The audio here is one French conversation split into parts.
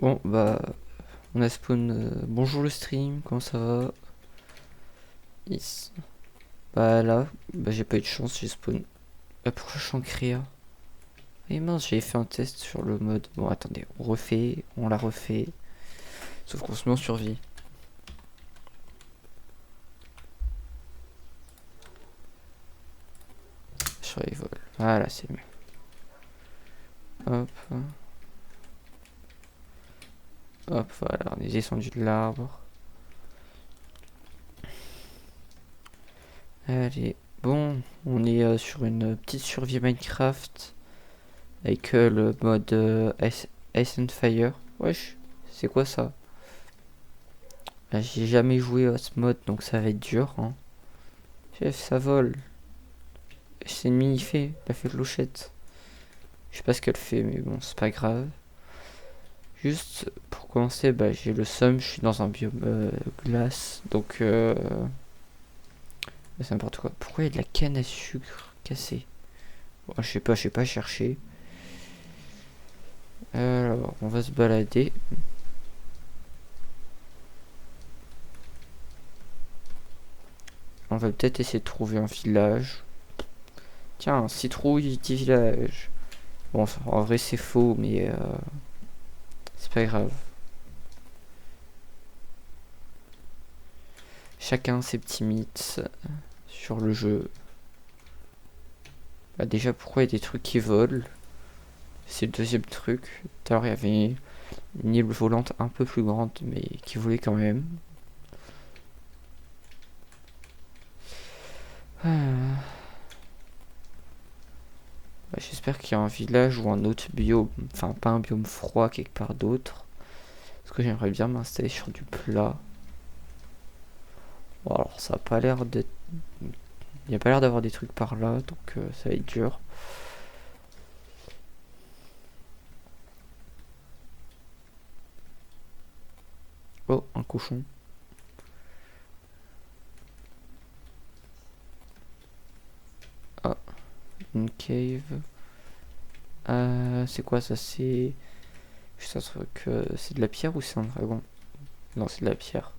Bon, bah, on a spawn. Bonjour le stream, comment ça va? Yes. Bah là, bah j'ai pas eu de chance, j'ai spawn. Bah pourquoi je suis en créa? Et mince, j'avais fait un test sur le mode. Bon, attendez, on refait, on la refait. Sauf qu'on se met en survie. Survival. Voilà, c'est mieux. Hop. Hop, voilà, on est descendu de l'arbre. Allez, bon, on est sur une petite survie Minecraft avec le mode Ice and Fire. Wesh, c'est quoi ça? Bah, j'ai jamais joué à ce mode donc ça va être dur. Hein. Chef, ça vole. C'est une mini-fée, la fée clochette. Je sais pas ce qu'elle fait, mais bon, c'est pas grave. Juste pour commencer, bah, j'ai le seum, je suis dans un biome glace, donc c'est n'importe quoi. Pourquoi il y a de la canne à sucre cassée? Bon, je sais pas chercher. Alors, on va se balader. On va peut-être essayer de trouver un village. Tiens, citrouille du village. Bon, en vrai c'est faux, mais c'est pas grave. Chacun ses petits mythes sur le jeu. Bah déjà, pourquoi il y a des trucs qui volent? C'est le deuxième truc. Tout à l'heure, il y avait une île volante un peu plus grande, mais qui volait quand même. Ah. Bah, j'espère qu'il y a un village ou un autre biome. Enfin, pas un biome froid quelque part d'autre. Parce que j'aimerais bien m'installer sur du plat. Bon, alors, ça a pas l'air d'être. Il n'y a pas l'air d'avoir des trucs par là, donc ça va être dur. Oh, un cochon. Ah, une cave. C'est quoi ça? C'est juste un truc. C'est de la pierre ou c'est un dragon? Non, c'est de la pierre.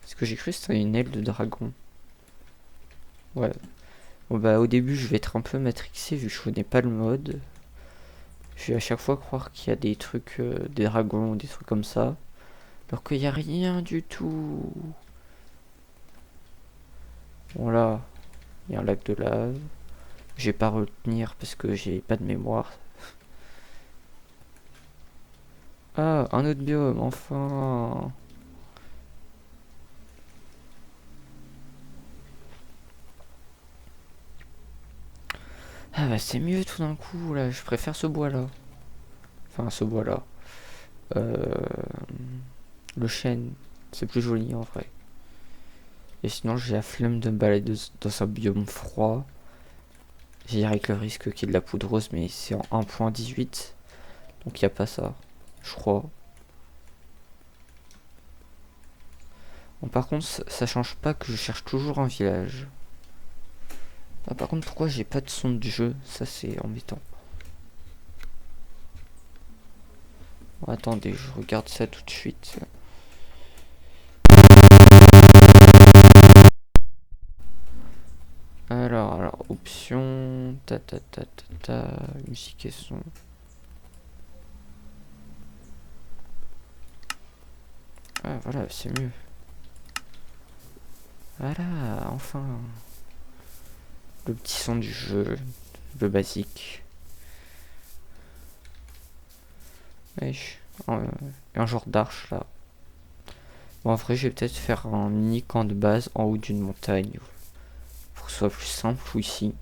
Est-ce que j'ai cru que c'était une aile de dragon? Ouais. Bon, bah, au début, je vais être un peu matrixé vu que je connais pas le mode. Je vais à chaque fois croire qu'il y a des trucs, des dragons, des trucs comme ça. Alors qu'il y a rien du tout. Bon, là, il y a un lac de lave. Je vais pas retenir parce que j'ai pas de mémoire. Ah, un autre biome, enfin. Ah bah c'est mieux tout d'un coup là, je préfère ce bois là. Enfin ce bois là. Euh, le chêne, c'est plus joli en vrai. Et sinon j'ai la flemme de me balader dans un biome froid. J'ai dirais avec le risque qu'il y ait de la poudreuse mais c'est en 1.18. Donc il n'y a pas ça, je crois. Bon par contre ça change pas que je cherche toujours un village. Ah par contre pourquoi j'ai pas de son de jeu? Ça c'est embêtant. Bon, attendez, je regarde ça tout de suite. Alors, options, musique et son. Ah, voilà, c'est mieux. Voilà, enfin. Le petit son du jeu, le basique. Wesh. Un genre d'arche là. Bon, en vrai, je vais peut-être faire un mini camp de base en haut d'une montagne. Pour que ce soit plus simple ici.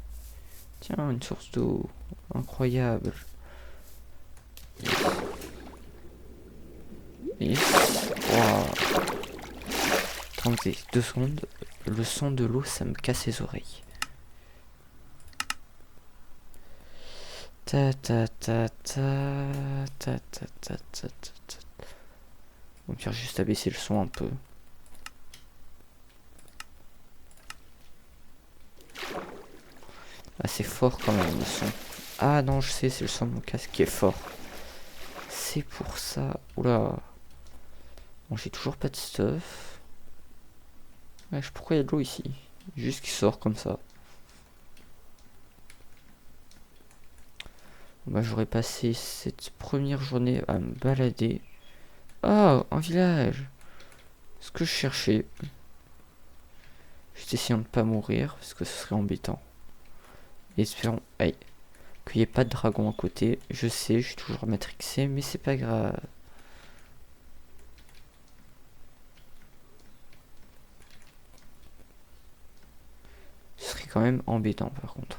Tiens, une source d'eau. Incroyable. Et. Wow. Attendez, 2 secondes. Le son de l'eau, ça me casse les oreilles. Ta ta ta ta ta ta ta ta ta. On va juste abaisser le son un peu. Ah, c'est fort quand même le son. Ah non, je sais, c'est le son de mon casque qui est fort. c'est pour ça. Oula. Bon, j'ai toujours pas de stuff. Wesh, pourquoi il y a de l'eau ici? Juste qui sort comme ça. Bah, j'aurais passé cette première journée à me balader. Oh, un village. Ce que je cherchais. Juste essayant de pas mourir, parce que ce serait embêtant. Et espérons, aïe, qu'il n'y ait pas de dragon à côté. Je sais, je suis toujours matrixé, mais c'est pas grave. Ce serait quand même embêtant par contre.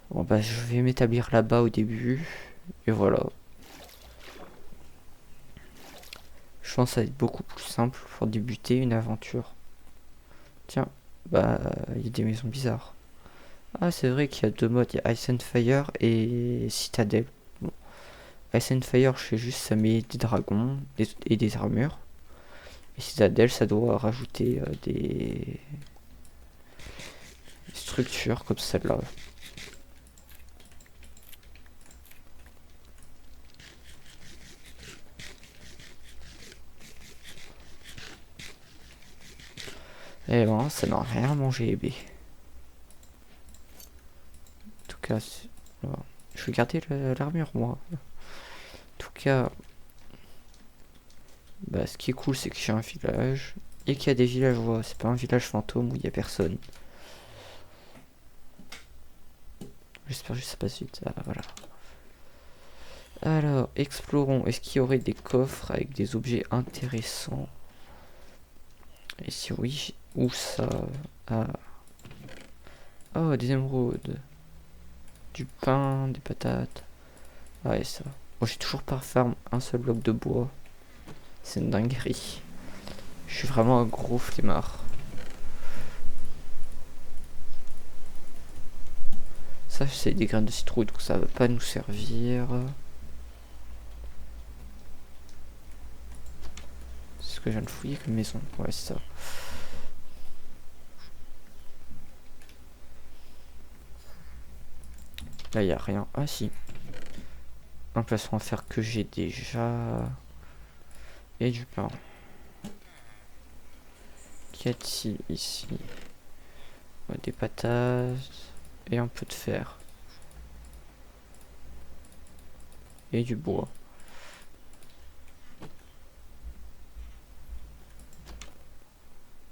Bon bah je vais m'établir là-bas au début. Et voilà. Je pense que ça va être beaucoup plus simple pour débuter une aventure. Tiens, bah il y a des maisons bizarres. Ah c'est vrai qu'il y a deux modes, il y a Ice and Fire et Citadel. Bon. Ice and Fire je sais juste ça met des dragons et des armures. Et Citadel ça doit rajouter des structures comme celle-là. Et ben, ça n'a rien mangé, B. En tout cas, je vais garder l'armure, moi. En tout cas, bah, ce qui est cool, c'est que j'ai un village et qu'il y a des villageois. C'est pas un village fantôme où il y a personne. J'espère que ça passe vite. Ah, voilà. Alors, explorons. Est-ce qu'il y aurait des coffres avec des objets intéressants? Et si oui, où ça? Ah. Oh, des émeraudes. Du pain, des patates. Ah, et ça. Bon, j'ai toujours pas farm un seul bloc de bois. C'est une dinguerie. Je suis vraiment un gros flemmard. Ça, c'est des graines de citrouille, donc ça va pas nous servir. C'est ce que je viens de fouiller comme maison. Ouais, c'est ça. Là, y a rien. Ah, si. Un placement à faire que j'ai déjà. Et du pain. Qu'y a-t-il ici? Ouais, des patates. Et un peu de fer. Et du bois.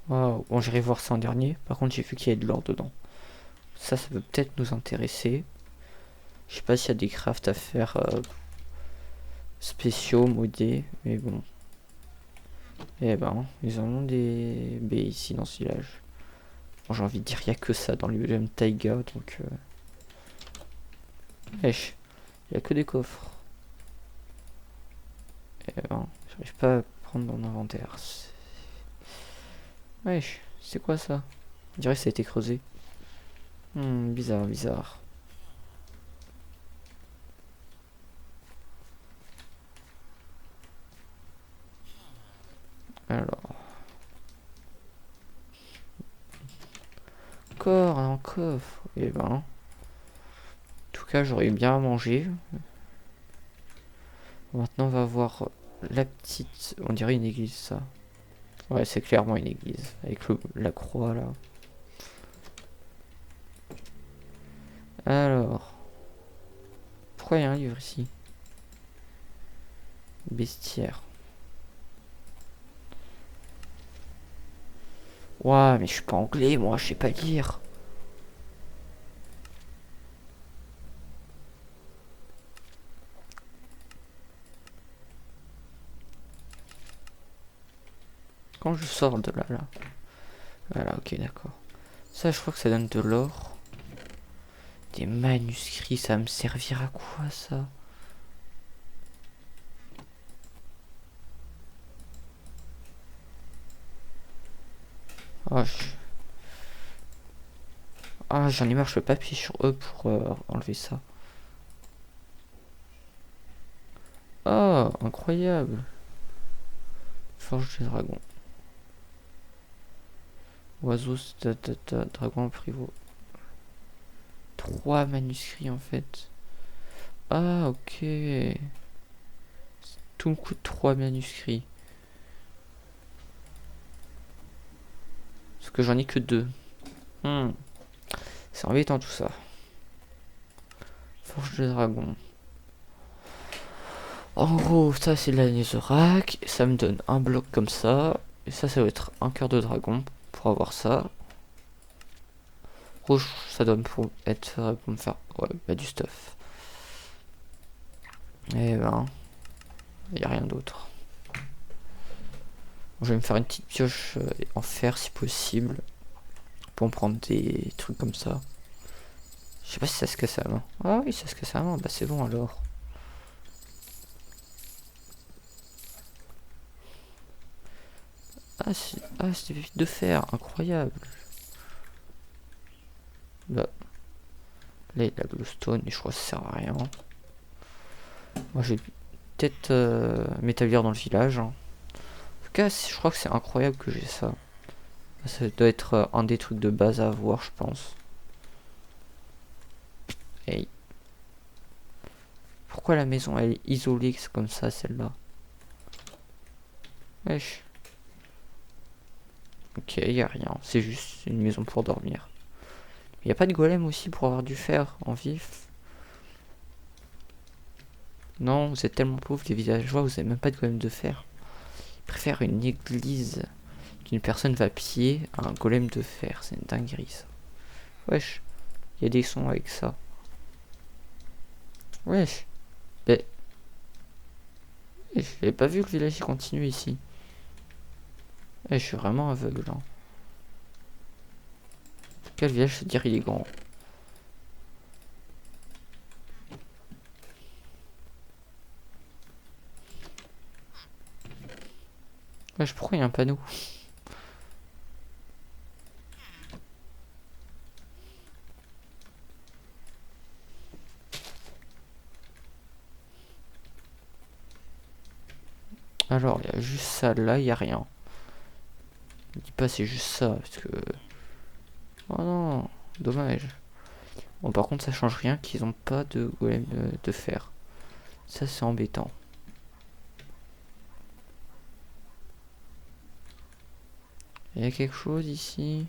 Waouh. Bon, j'irai voir ça en dernier. Par contre, j'ai vu qu'il y avait de l'or dedans. Ça peut peut-être nous intéresser. Je sais pas s'il y a des crafts à faire spéciaux, modés, mais bon. Eh ben, ils en ont des baies ici dans ce village. Bon, j'ai envie de dire, il n'y a que ça dans le biome taïga, donc... Wesh, il n'y a que des coffres. Eh ben, j'arrive pas à prendre mon inventaire. Wesh, c'est quoi ça? On dirait que ça a été creusé. Bizarre, bizarre. Alors... Encore un coffre. Eh ben... En tout cas, j'aurais bien à manger. Maintenant, on va voir la petite... On dirait une église, ça. Ouais, c'est clairement une église. Avec la croix, là. Alors... Pourquoi il y a un livre ici? Bestiaire. Ouah, mais je suis pas anglais, moi, je sais pas lire. Quand je sors de là. Voilà, ok, d'accord. Ça, je crois que ça donne de l'or. Des manuscrits, ça va me servir à quoi, ça? Ah, j'en ai marre, je peux pas appuyer sur E pour enlever ça. Oh, incroyable. Forge des dragons. Oiseau, dragon privot. 3 manuscrits en fait. Ah, ok. Tout me coûte 3 manuscrits. Parce que j'en ai que 2. C'est embêtant tout ça. Forge de dragon. En gros, ça c'est de la netherrack. Ça me donne un bloc comme ça. Et ça va être un cœur de dragon pour avoir ça. Rouge, ça donne pour être pour me faire du stuff. Et ben, il n'y a rien d'autre. Je vais me faire une petite pioche en fer si possible. Pour me prendre des trucs comme ça. Je sais pas si ça se casse à la main. Ah oui, ça se casse à la main. Bah c'est bon alors. C'est des pépites de fer. Incroyable. Là, il y a la glowstone et je crois que ça sert à rien. Moi, je vais peut-être m'établir dans le village. En tout cas, je crois que c'est incroyable que j'ai ça. Ça doit être un des trucs de base à avoir, je pense. Hey. Pourquoi la maison elle est isolée comme ça, celle-là? Wesh. Ok, y a rien. C'est juste une maison pour dormir. Y a pas de golem aussi pour avoir du fer en vif? Non, vous êtes tellement pauvres les villageois, vous avez même pas de golem de fer. Ils préfèrent une église qu'une personne va piller à un golem de fer. C'est une dinguerie ça. Wesh. Y a des sons avec ça. Wesh. Mais... J'avais pas vu que le village continue ici. Je suis vraiment aveugle. Hein. Quel village se dire il est grand? Wesh, pourquoi il y a un panneau? Alors, il y a juste ça là, il y a rien. Je dis pas c'est juste ça, parce que... Oh non, dommage. Bon, par contre, ça change rien qu'ils ont pas de golem de fer. Ça, c'est embêtant. Il y a quelque chose ici?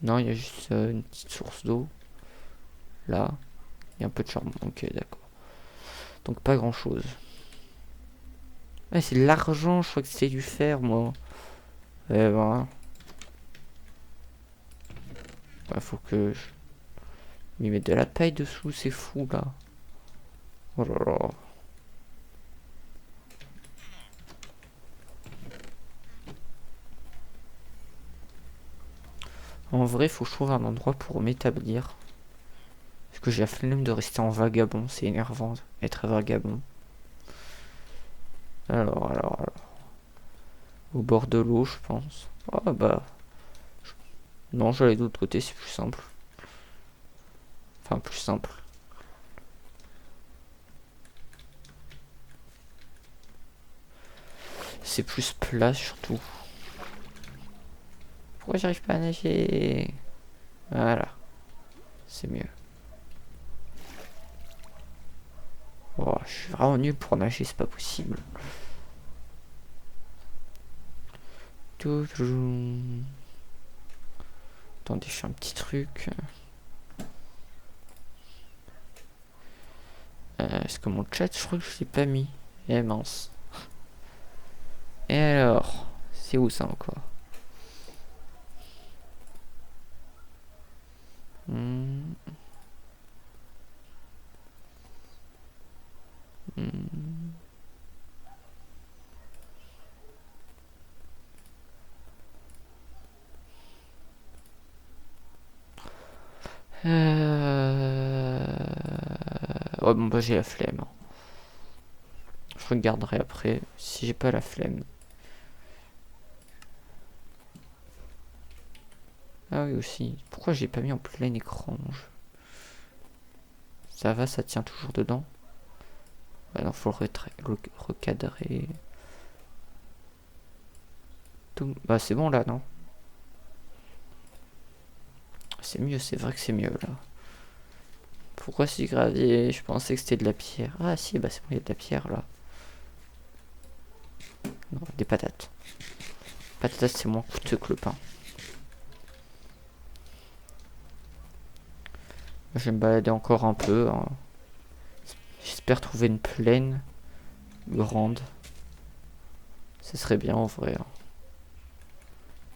Non, il y a juste une petite source d'eau. Là. Il y a un peu de charbon. Ok, d'accord. Donc, pas grand chose. Ah, c'est de l'argent, je crois que c'est du fer, moi. Eh ben. Bah, faut que je lui mette de la paille dessous, c'est fou là. Oh là là. En vrai, faut que je trouve un endroit pour m'établir. Parce que j'ai la flemme de rester en vagabond, c'est énervant être vagabond. Alors. Au bord de l'eau, je pense. Ah bah. Non, je vais aller de l'autre côté, c'est plus simple. Enfin, plus simple. C'est plus plat surtout. Pourquoi j'arrive pas à nager? Voilà. C'est mieux. Oh, je suis vraiment nul pour nager, c'est pas possible. Attendez, je fais un petit truc. Est-ce que mon chat, je crois que je l'ai pas mis? Eh mince. Et alors? C'est où ça encore? Ouais, bon, bah j'ai la flemme. Je regarderai après si j'ai pas la flemme. Ah oui, aussi. Pourquoi j'ai pas mis en plein écran? Ça va, ça tient toujours dedans? Bah non, faut le recadrer. Tout... Bah c'est bon là, non? c'est mieux, c'est vrai que c'est mieux là. Pourquoi c'est du gravier? Je pensais que c'était de la pierre. Ah si, bah c'est bon, il y a de la pierre là. Non, des patates. Patates, c'est moins coûteux que le pain. Je vais me balader encore un peu. Hein. J'espère trouver une plaine grande. Ce serait bien en vrai. Hein.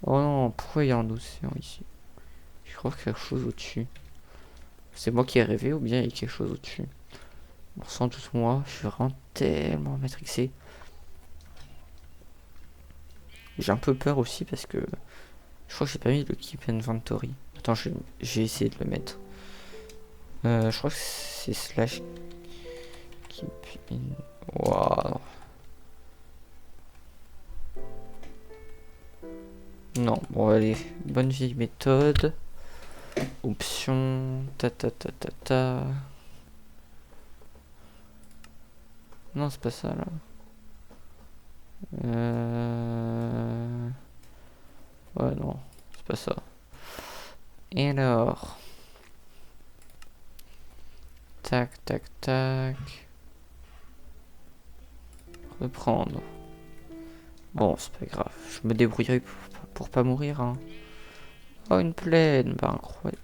Oh non, pourquoi il y a un océan ici? Je crois qu'il y a quelque chose au-dessus. C'est moi qui ai rêvé ou bien il y a quelque chose au-dessus? Bon, sans doute moi, je suis vraiment tellement matrixé. J'ai un peu peur aussi parce que je crois que j'ai pas mis le Keep Inventory. Attends, j'ai essayé de le mettre. Je crois que c'est slash Keep in... Waouh. Non, bon allez, bonne vieille méthode. Option... Ta ta ta ta ta... Non, c'est pas ça là. Ouais, non, c'est pas ça. Et alors... Tac, tac, tac... Reprendre. Bon, c'est pas grave. Je me débrouillerai pour pas mourir, hein. Oh, une plaine. Bah, incroyable.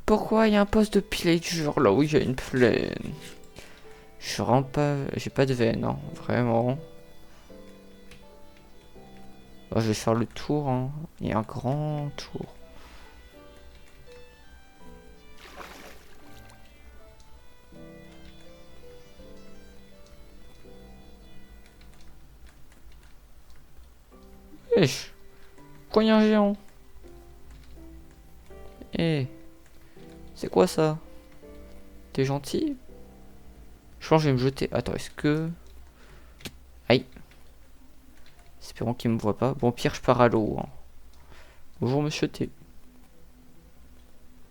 Pourquoi il y a un poste de pillager là où il y a une plaine? Je suis vraiment pas... J'ai pas de veine, hein. Vraiment. Oh, je vais faire le tour, hein. Il y a un grand tour. Wesh. Pourquoi il y a un géant? Eh. C'est quoi ça? T'es gentil? Je pense que je vais me jeter. Attends, est-ce que... Aïe. Espérons qu'il me voit pas. Bon, pire, je pars à l'eau. Hein. Bonjour, monsieur T.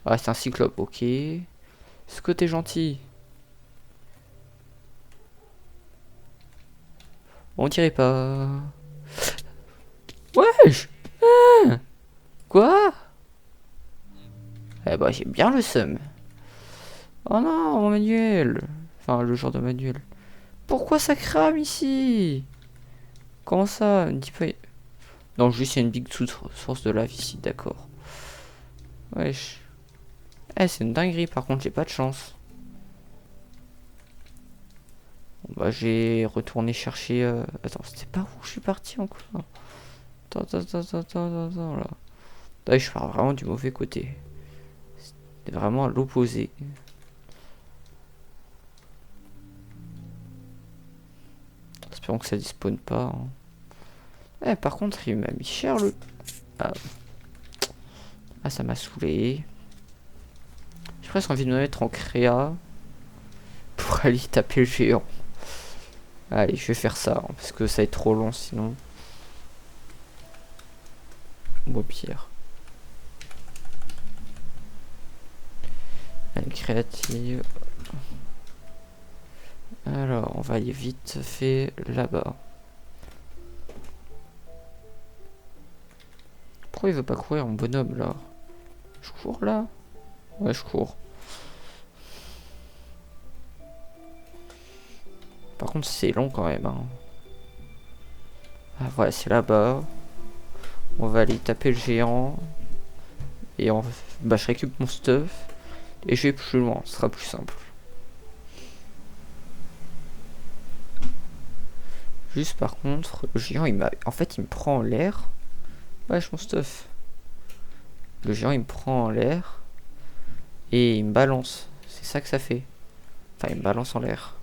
Ah, c'est un cyclope, ok. Est-ce que t'es gentil? On dirait pas. Wesh! Ah, quoi? Eh bah, j'ai bien le seum. Oh non, mon manuel. Enfin, le genre de manuel. Pourquoi ça crame ici? Comment ça? Un petit peu... Non, juste il y a une big source de lave ici, d'accord. Wesh. Eh, c'est une dinguerie, par contre, j'ai pas de chance. Bon, bah, j'ai retourné chercher... Attends, c'était pas où je suis parti encore? Attends, là. Là, je pars vraiment du mauvais côté. C'était vraiment à l'opposé. Espérons que ça despawn pas. Hein. Eh, par contre, il m'a mis cher le... Ah, ça m'a saoulé. J'ai presque envie de me mettre en créa pour aller taper le géant. Allez, je vais faire ça, hein, parce que ça va être trop long sinon. Bon, pierre. Allez, créative. Alors, on va aller vite fait là-bas. Pourquoi il veut pas courir mon bonhomme là? Je cours là? Ouais, je cours. Par contre, c'est long quand même. Hein. Ah, voilà, c'est là-bas. On va aller taper le géant. Et on... bah, je récupère mon stuff. Et je vais plus loin, ce sera plus simple. Juste par contre, le géant, il m'a... En fait, il me prend en l'air. Wesh, mon stuff. Le géant, il me prend en l'air. Et il me balance. C'est ça que ça fait. Enfin, il me balance en l'air.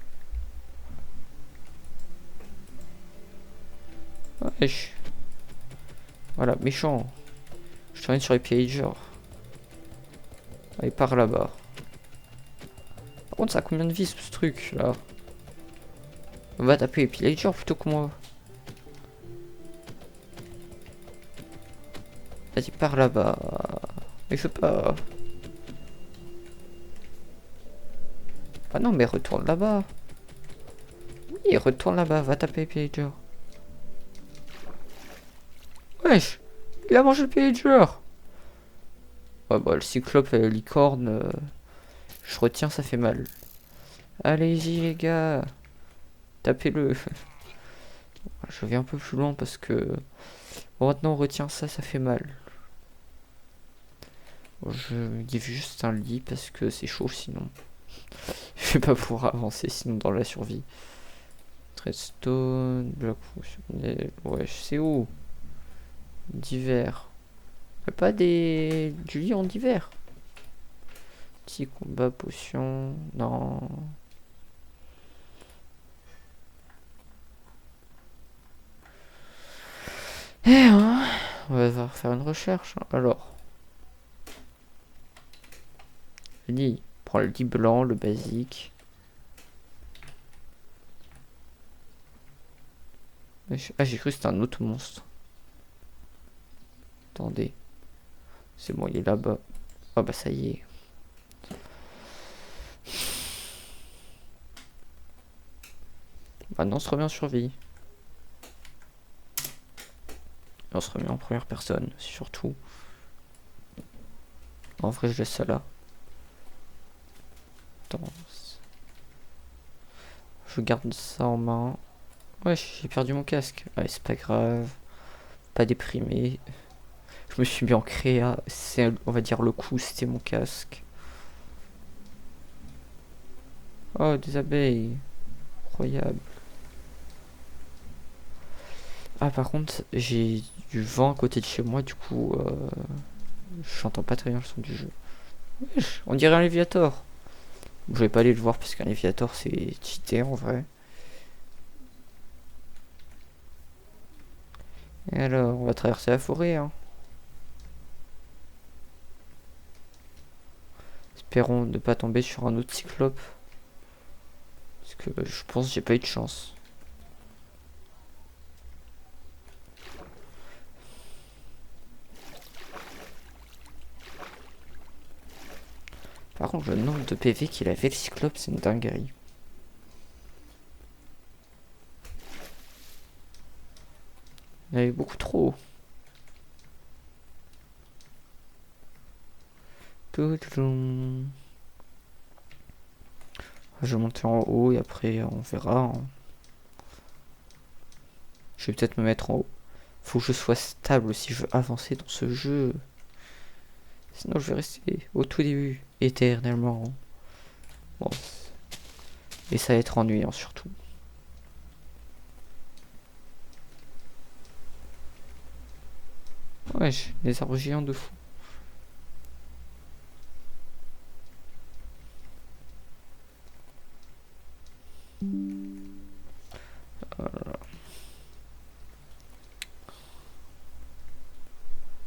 Wesh. Voilà, méchant. Je termine sur les pillagers. Allez, par là-bas. Par contre, ça a combien de vie ce truc là? On va taper les pillagers plutôt que moi. Vas-y, par là-bas. Mais je peux pas. Ah non, mais retourne là-bas. Oui, retourne là-bas, va taper les pillagers. Wesh, il a mangé le pillager. Ouais, bah, le cyclope et la licorne, je retiens, ça fait mal. Allez-y, les gars, tapez-le. Je vais un peu plus loin parce que bon, maintenant on retient ça, ça fait mal. Bon, je give juste un lit parce que c'est chaud sinon. Je vais pas pouvoir avancer sinon dans la survie. Redstone, bloc fonctionnel. Ouais, je sais où. D'hiver. Pas du lit en d'hiver. Petit combat, potion. Non. Hein, on va devoir faire une recherche. Alors. Lit. Prends le lit blanc, le basique. Ah, j'ai cru que c'était un autre monstre. Attendez. C'est bon, il est là-bas. Ah bah ça y est. Maintenant on se remet en survie. Et on se remet en première personne, surtout. En vrai, je laisse ça là. Attends. Je garde ça en main. Ouais, j'ai perdu mon casque. Ouais, c'est pas grave. Pas déprimé. Je me suis mis en créa. C'est, on va dire, le coup, c'était mon casque. Oh, des abeilles. Incroyable. Ah, par contre, j'ai du vent à côté de chez moi, du coup, j'entends pas très bien le son du jeu. Wesh, on dirait un Léviator. Je vais pas aller le voir parce qu'un Léviator c'est cheaté en vrai. Et alors, on va traverser la forêt, hein. Espérons ne pas tomber sur un autre cyclope. Parce que je pense que j'ai pas eu de chance. Par contre, le nombre de PV qu'il avait le cyclope, c'est une dinguerie. Il y en avait beaucoup trop. Je vais monter en haut et après on verra, hein. Je vais peut-être me mettre en haut. Faut que je sois stable si je veux avancer dans ce jeu. Sinon je vais rester au tout début, éternellement. Bon. Et ça va être ennuyant surtout. Ouais, j'ai des arbres géants de fou.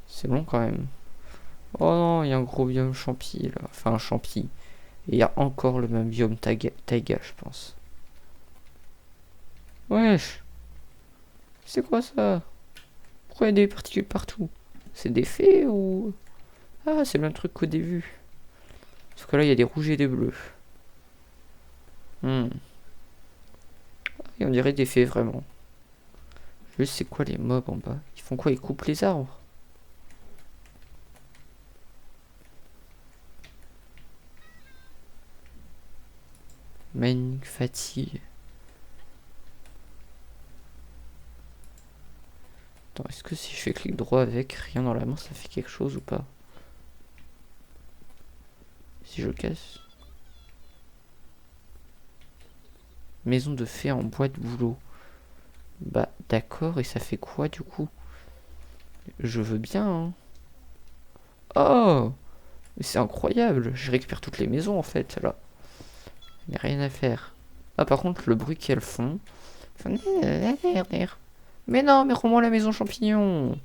C'est long quand même. Oh non, il y a un gros biome champi là. Enfin, un champi. Et il y a encore le même biome taïga, je pense. Wesh. C'est quoi ça? Pourquoi il y a des particules partout? C'est des fées ou... Ah, c'est le même truc qu'au début. Sauf que là, il y a des rouges et des bleus. Et on dirait des fées vraiment. Je sais c'est quoi les mobs en bas. Ils font quoi? Ils coupent les arbres? Main fatigue. Attends, est-ce que si je fais clic droit avec rien dans la main, ça fait quelque chose ou pas? Si je casse. Maison de fées en bois de bouleau. Bah d'accord, et ça fait quoi du coup? Je veux bien, hein. Oh, c'est incroyable. Je récupère toutes les maisons en fait là. Il n'y a rien à faire. Ah par contre le bruit qu'elles font. Mais non, mais rends-moi la maison champignon.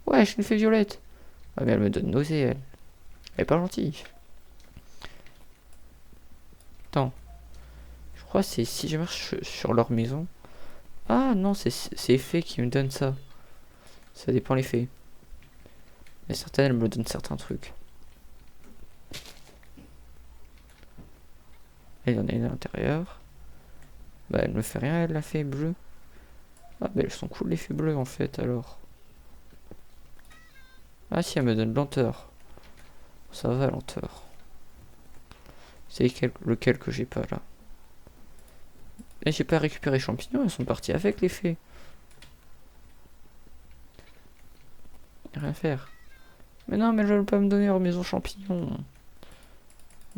Ouais, je une fée violette. Ah mais elle me donne nausée elle. Elle est pas gentille. Attends. Je crois que c'est si je marche sur leur maison. Ah non, c'est les fées qui me donnent ça. Ça dépend les fées. Mais certaines, elles me donnent certains trucs. Et il y en a une à l'intérieur. Bah elle me fait rien, elle la fée bleue. Ah bah elles sont cool les fées bleues en fait alors. Ah si, elle me donne lenteur. Ça va, lenteur. C'est lequel que j'ai pas là? Et j'ai pas récupéré les champignons, ils sont partis avec les fées. Rien à faire. Mais non, mais je veux pas me donner leur maison champignon.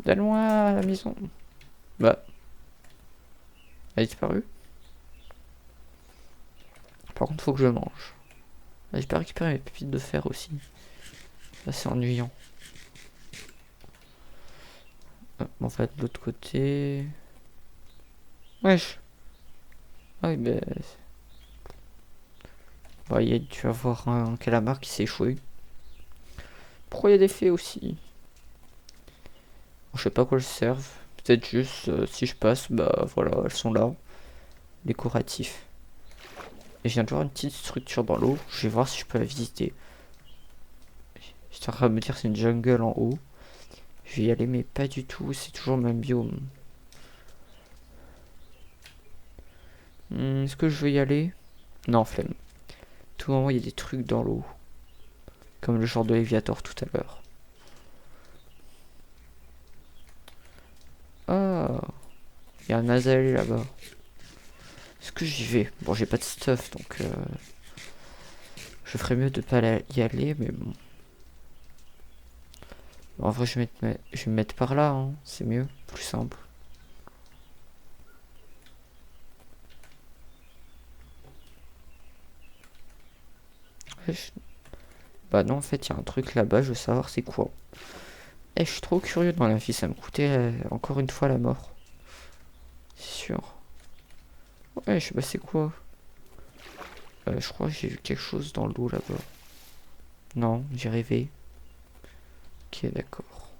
Donne-moi la maison. Bah, elle a disparu. Par contre, faut que je mange. Ah, j'ai pas récupéré mes pépites de fer aussi. Ça, c'est ennuyant. En fait, de l'autre côté... Wesh. Ah oui, ben... Bah, tu vas voir un calamar qui s'est échoué. Pourquoi il y a des fées aussi? Je sais pas à quoi elles servent. Peut-être juste, si je passe, bah voilà, elles sont là. Décoratif. Et je viens de voir une petite structure dans l'eau. Je vais voir si je peux la visiter. J'étais en train de me dire c'est une jungle en haut. Je vais y aller, mais pas du tout. C'est toujours le même biome. Est-ce que je veux y aller? Non, flemme. Tout moment, il y a des trucs dans l'eau. Comme le genre de Léviator tout à l'heure. Ah, il y a un Azazel là-bas. Est-ce que j'y vais? Bon, j'ai pas de stuff, donc je ferais mieux de pas y aller, mais bon. En vrai, je vais me mettre par là, hein. C'est mieux, plus simple. Bah non, en fait, il y a un truc là-bas, je veux savoir c'est quoi. Eh, je suis trop curieux dans la vie, ça me coûtait encore une fois la mort. C'est sûr. Ouais, je sais pas c'est quoi. Je crois que j'ai vu quelque chose dans l'eau là-bas. Non, j'ai rêvé. Ok, d'accord.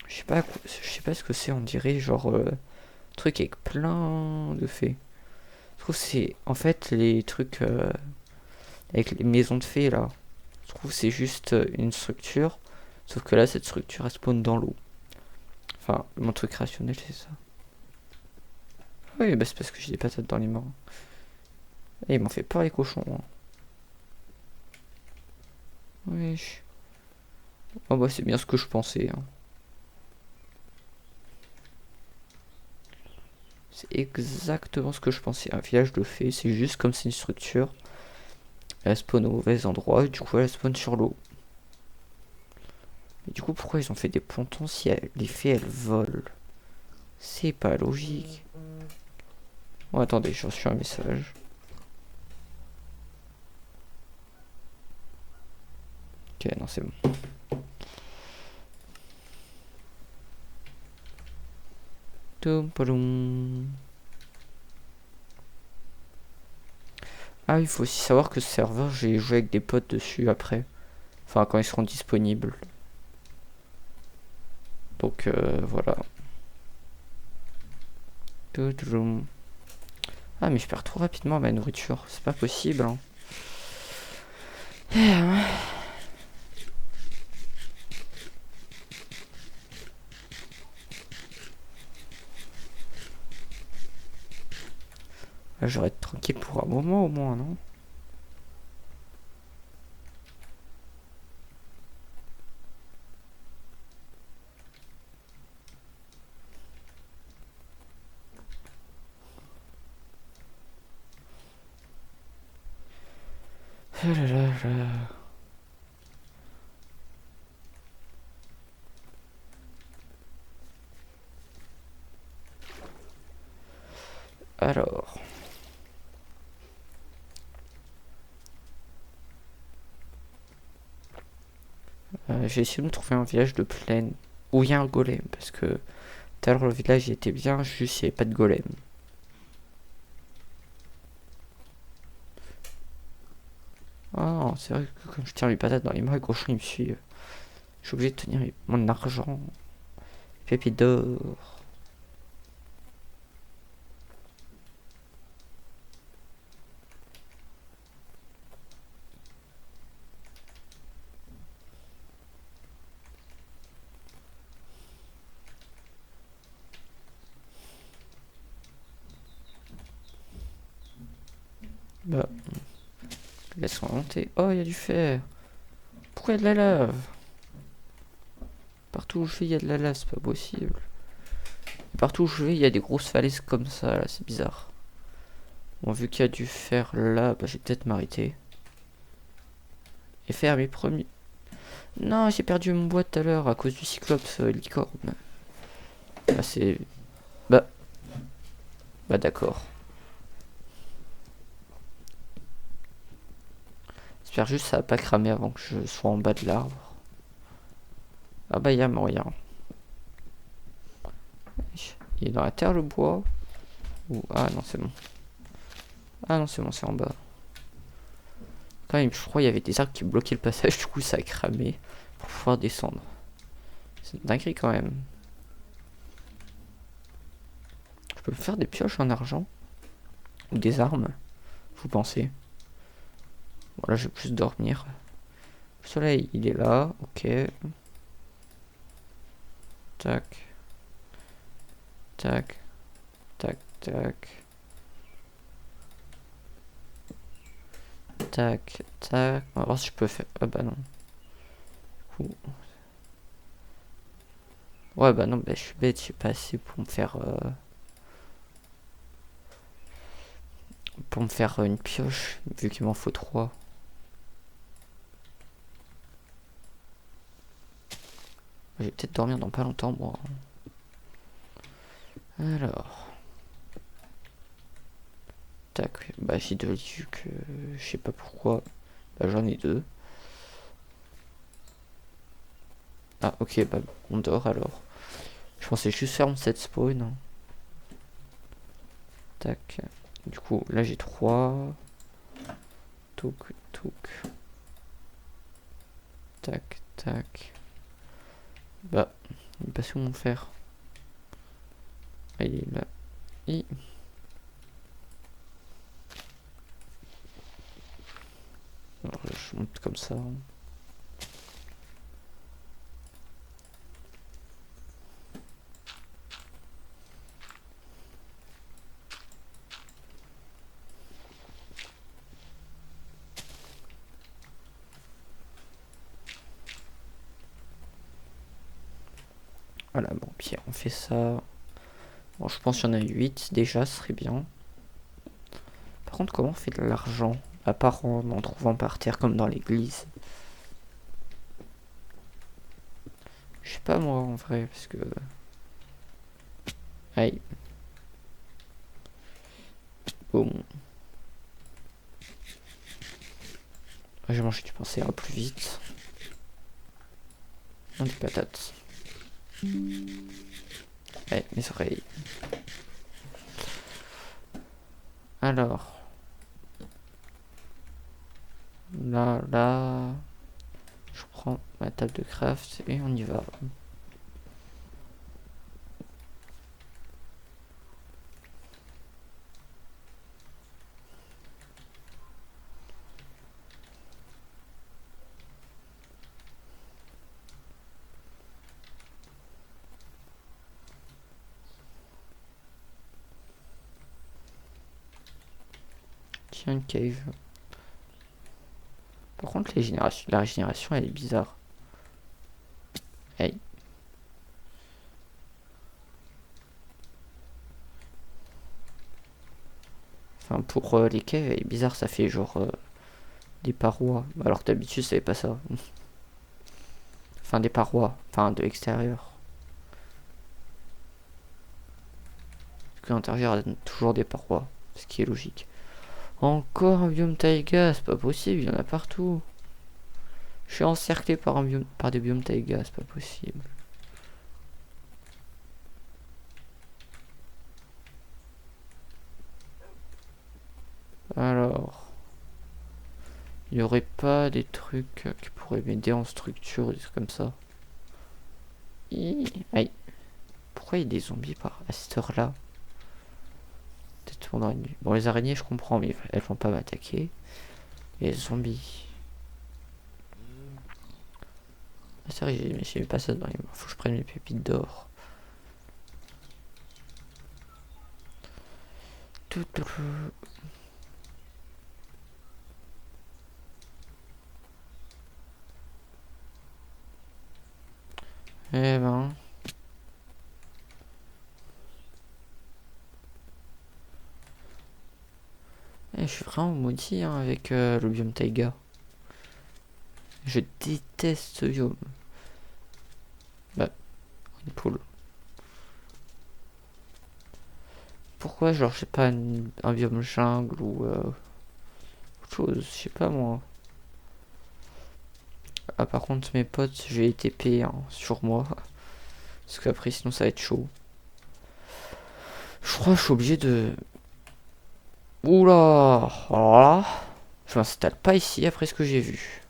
Je sais pas ce que c'est, on dirait genre truc avec plein de fées. Je trouve que c'est en fait les trucs avec les maisons de fées là. Je trouve que c'est juste une structure, sauf que là cette structure elle spawn dans l'eau. Enfin, mon truc rationnel c'est ça. Oui, bah c'est parce que j'ai des patates dans les mains. Et ils m'ont fait peur les cochons. Hein. Wesh. Oh bah c'est bien ce que je pensais. Hein. C'est exactement ce que je pensais. Un village de fées, c'est juste comme c'est une structure. Elle spawn au mauvais endroit et du coup elle spawn sur l'eau. Mais du coup pourquoi ils ont fait des pontons si les fées elles volent? C'est pas logique. Oh attendez, j'ai reçu un message. Ok, non c'est bon. Ah, il faut aussi savoir que ce serveur, j'ai joué avec des potes dessus après. Enfin, quand ils seront disponibles. Donc, voilà. Ah, mais je perds trop rapidement ma nourriture. C'est pas possible. Hein. Là, j'aurais être tranquille pour un moment au moins, non? Ah là là là. Alors. J'ai essayé de me trouver un village de plaine où il y a un golem. Parce que tout à l'heure, le village il était bien, juste il n'y avait pas de golem. Ah, c'est vrai que comme je tiens mes patates dans les mains, le cochon il me suit. Je suis obligé de tenir mon argent. Pépite d'or. Bah, Laisse-moi monter. Oh, il y a du fer. Pourquoi il y a de la lave? Partout où je vais, il y a de la lave, c'est pas possible. Et partout où je vais, il y a des grosses falaises comme ça, là, c'est bizarre. Bon, vu qu'il y a du fer là, bah, je vais peut-être m'arrêter. Et faire mes premiers... Non, j'ai perdu mon bois tout à l'heure à cause du cyclope licorne. Bah, c'est... Bah... Bah, d'accord. J'espère juste que ça va pas cramer avant que je sois en bas de l'arbre. Ah bah, il y a moyen. Il est dans la terre, le bois. Ou... Ah non, c'est bon. Ah non, c'est bon, c'est en bas. Quand même, je crois qu'il y avait des arbres qui bloquaient le passage, du coup ça a cramé pour pouvoir descendre. C'est une dinguerie quand même. Je peux faire des pioches en argent? Ou des armes? Vous pensez? Voilà, je vais plus dormir. Le soleil, il est là, ok. Tac. Tac. Tac, tac. Tac, tac. On va voir si je peux faire... Ah bah non. Ouais bah non, bah je suis bête, j'ai pas assez pour me faire... Pour me faire une pioche, vu qu'il m'en faut 3. Je vais peut-être dormir dans pas longtemps, moi. Alors... Tac, bah j'ai 2 lits vu que je sais pas pourquoi. Bah j'en ai 2. Ah ok, bah on dort alors. Je pensais juste faire mon set spawn. Tac. Du coup là j'ai 3. Touk, touk. Tac, tac. Bah, il est passé où mon fer? Ah, il est là. Et... Alors je monte comme ça. Voilà, bon, puis on fait ça. Bon, je pense qu'il y en a 8 déjà, ce serait bien. Par contre, comment on fait de l'argent? À part en trouvant par terre comme dans l'église. Je sais pas moi en vrai, parce que... Aïe. Bon. J'ai mangé du pain, ça ira plus vite. Non, des patates. Ouais, mes oreilles. Alors. Là. Je prends ma table de craft et on y va. Tiens, une cave. Par contre, la régénération, elle est bizarre. Hey. Enfin, pour les caves, elle est bizarre, ça fait genre des parois. Alors que d'habitude, ça fait pas ça. Enfin, des parois. Enfin, de l'extérieur. Parce que l'intérieur a toujours des parois. Ce qui est logique. Encore un biome taïga, c'est pas possible, il y en a partout. Je suis encerclé par des biomes taïga, c'est pas possible. Alors, il y aurait pas des trucs qui pourraient m'aider en structure, des trucs comme ça. Aïe. Pourquoi il y a des zombies à cette heure-là? Peut-être pendant la nuit. Bon, les araignées, je comprends, mais elles vont pas m'attaquer. Et les zombies. Ah, c'est vrai, j'ai pas ça dans les mains. Faut que je prenne mes pépites d'or. Eh ben. Je suis vraiment maudit hein, avec le biome taïga. Je déteste ce biome. Bah, une poule. Pourquoi, genre, je sais pas, un biome jungle ou autre chose, je sais pas moi. Ah, par contre, mes potes, j'ai TP hein, sur moi. Parce qu'après, sinon, ça va être chaud. Je crois que je suis obligé de. Oula! Alors là, je m'installe pas ici après ce que j'ai vu.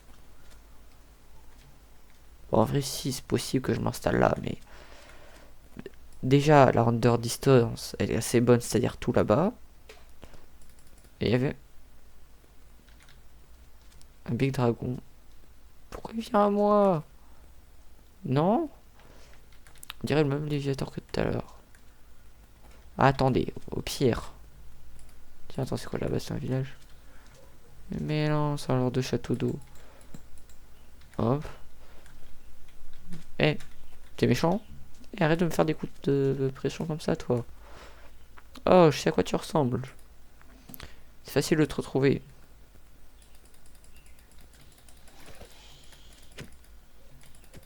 Bon, en vrai, si, c'est possible que je m'installe là, mais. Déjà, la render distance, elle est assez bonne, c'est-à-dire tout là-bas. Et il y avait. Un big dragon. Pourquoi il vient à moi? Non? On dirait le même léviateur que tout à l'heure. Ah, attendez, au pire. Tiens, attends, c'est quoi là-bas? C'est un village? Mais non, c'est un genre de château d'eau. Hop. Eh, t'es méchant? Eh, arrête de me faire des coups de pression comme ça, toi. Oh, je sais à quoi tu ressembles. C'est facile de te retrouver.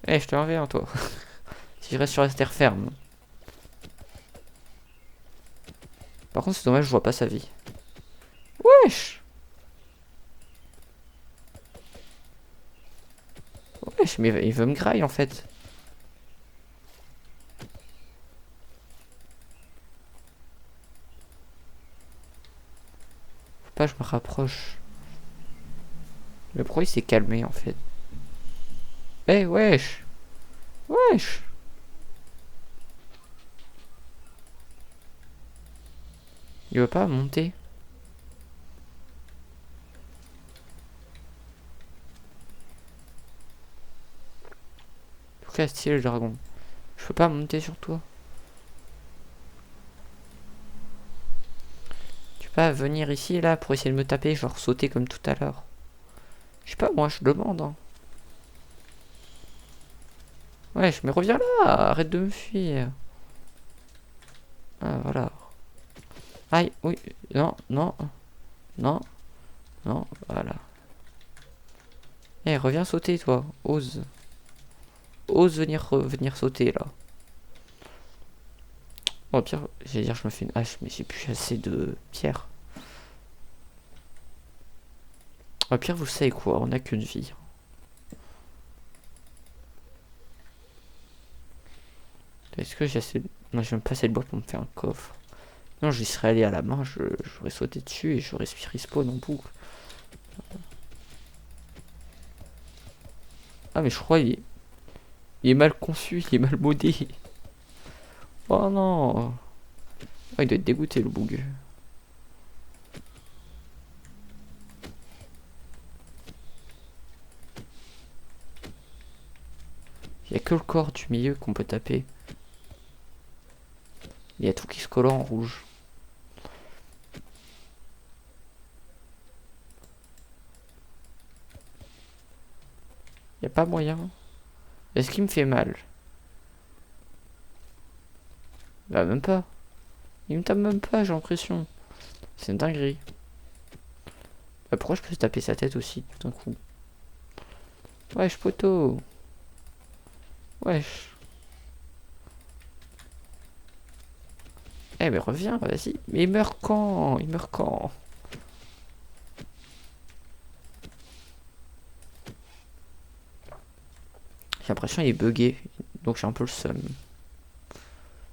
Eh, je te reviens, toi. Si je reste sur la terre ferme. Par contre, c'est dommage, je vois pas sa vie. Wesh! Wesh, mais il veut me grailler en fait. Faut pas que je me rapproche. Le pro il s'est calmé en fait. Eh, wesh! Wesh! Il veut pas monter. Pourquoi style le dragon? Je peux pas monter sur toi. Tu peux pas venir ici là pour essayer de me taper, genre sauter comme tout à l'heure. Je sais pas, moi je demande. Hein. Wesh, mais reviens là! Arrête de me fuir. Ah, voilà. Aïe, oui, non, non, non, non, voilà. Eh, reviens sauter, toi. Ose. Ose venir sauter, là. Bon, au pire, j'allais dire, je me fais une hache, mais j'ai plus assez de pierre. Au pire, vous savez quoi, on a qu'une vie. Est-ce que j'ai assez... Non, j'ai même pas assez de bois pour me faire un coffre. Non, j'y serais allé à la main, j'aurais sauté dessus et j'aurais respawn en boucle. Ah, mais je crois il est mal conçu, il est mal modé. Oh non. Oh, il doit être dégoûté, le bug. Il y a que le corps du milieu qu'on peut taper. Il y a tout qui se colle en rouge. Il y a pas moyen. Est-ce qu'il me fait mal? Bah même pas. Il me tape même pas, j'ai l'impression. C'est une dinguerie. Bah pourquoi je peux taper sa tête aussi tout d'un coup? Wesh poteau. Wesh. Eh mais reviens, vas-y. Mais il meurt quand? Il meurt quand? J'ai l'impression qu'il est bugué. Donc j'ai un peu le seum.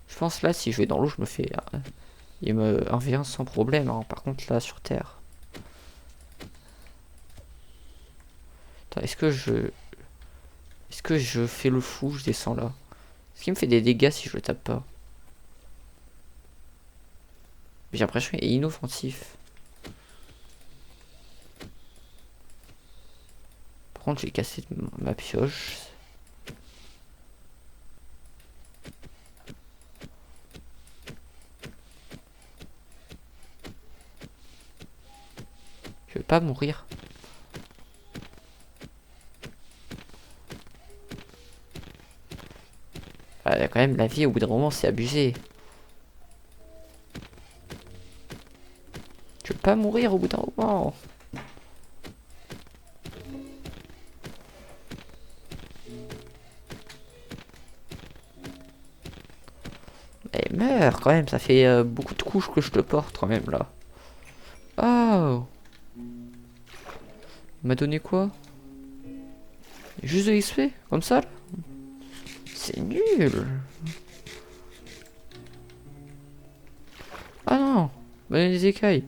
Je pense là si je vais dans l'eau je me fais... il me 1v1 sans problème. Hein. Par contre là sur terre. Est-ce que je... Est-ce que je fais le fou, je descends là? Est-ce qu'il me fait des dégâts si je le tape pas? J'ai l'impression qu'il est inoffensif. Par contre j'ai cassé ma pioche. Je vais pas mourir. même la vie au bout d'un moment c'est abusé. Je veux pas mourir au bout d'un moment. Mais meurs quand même, ça fait beaucoup de couches que je te porte quand même là. Oh, il m'a donné quoi? Juste de l'XP comme ça là. C'est nul. Ah non, des écailles.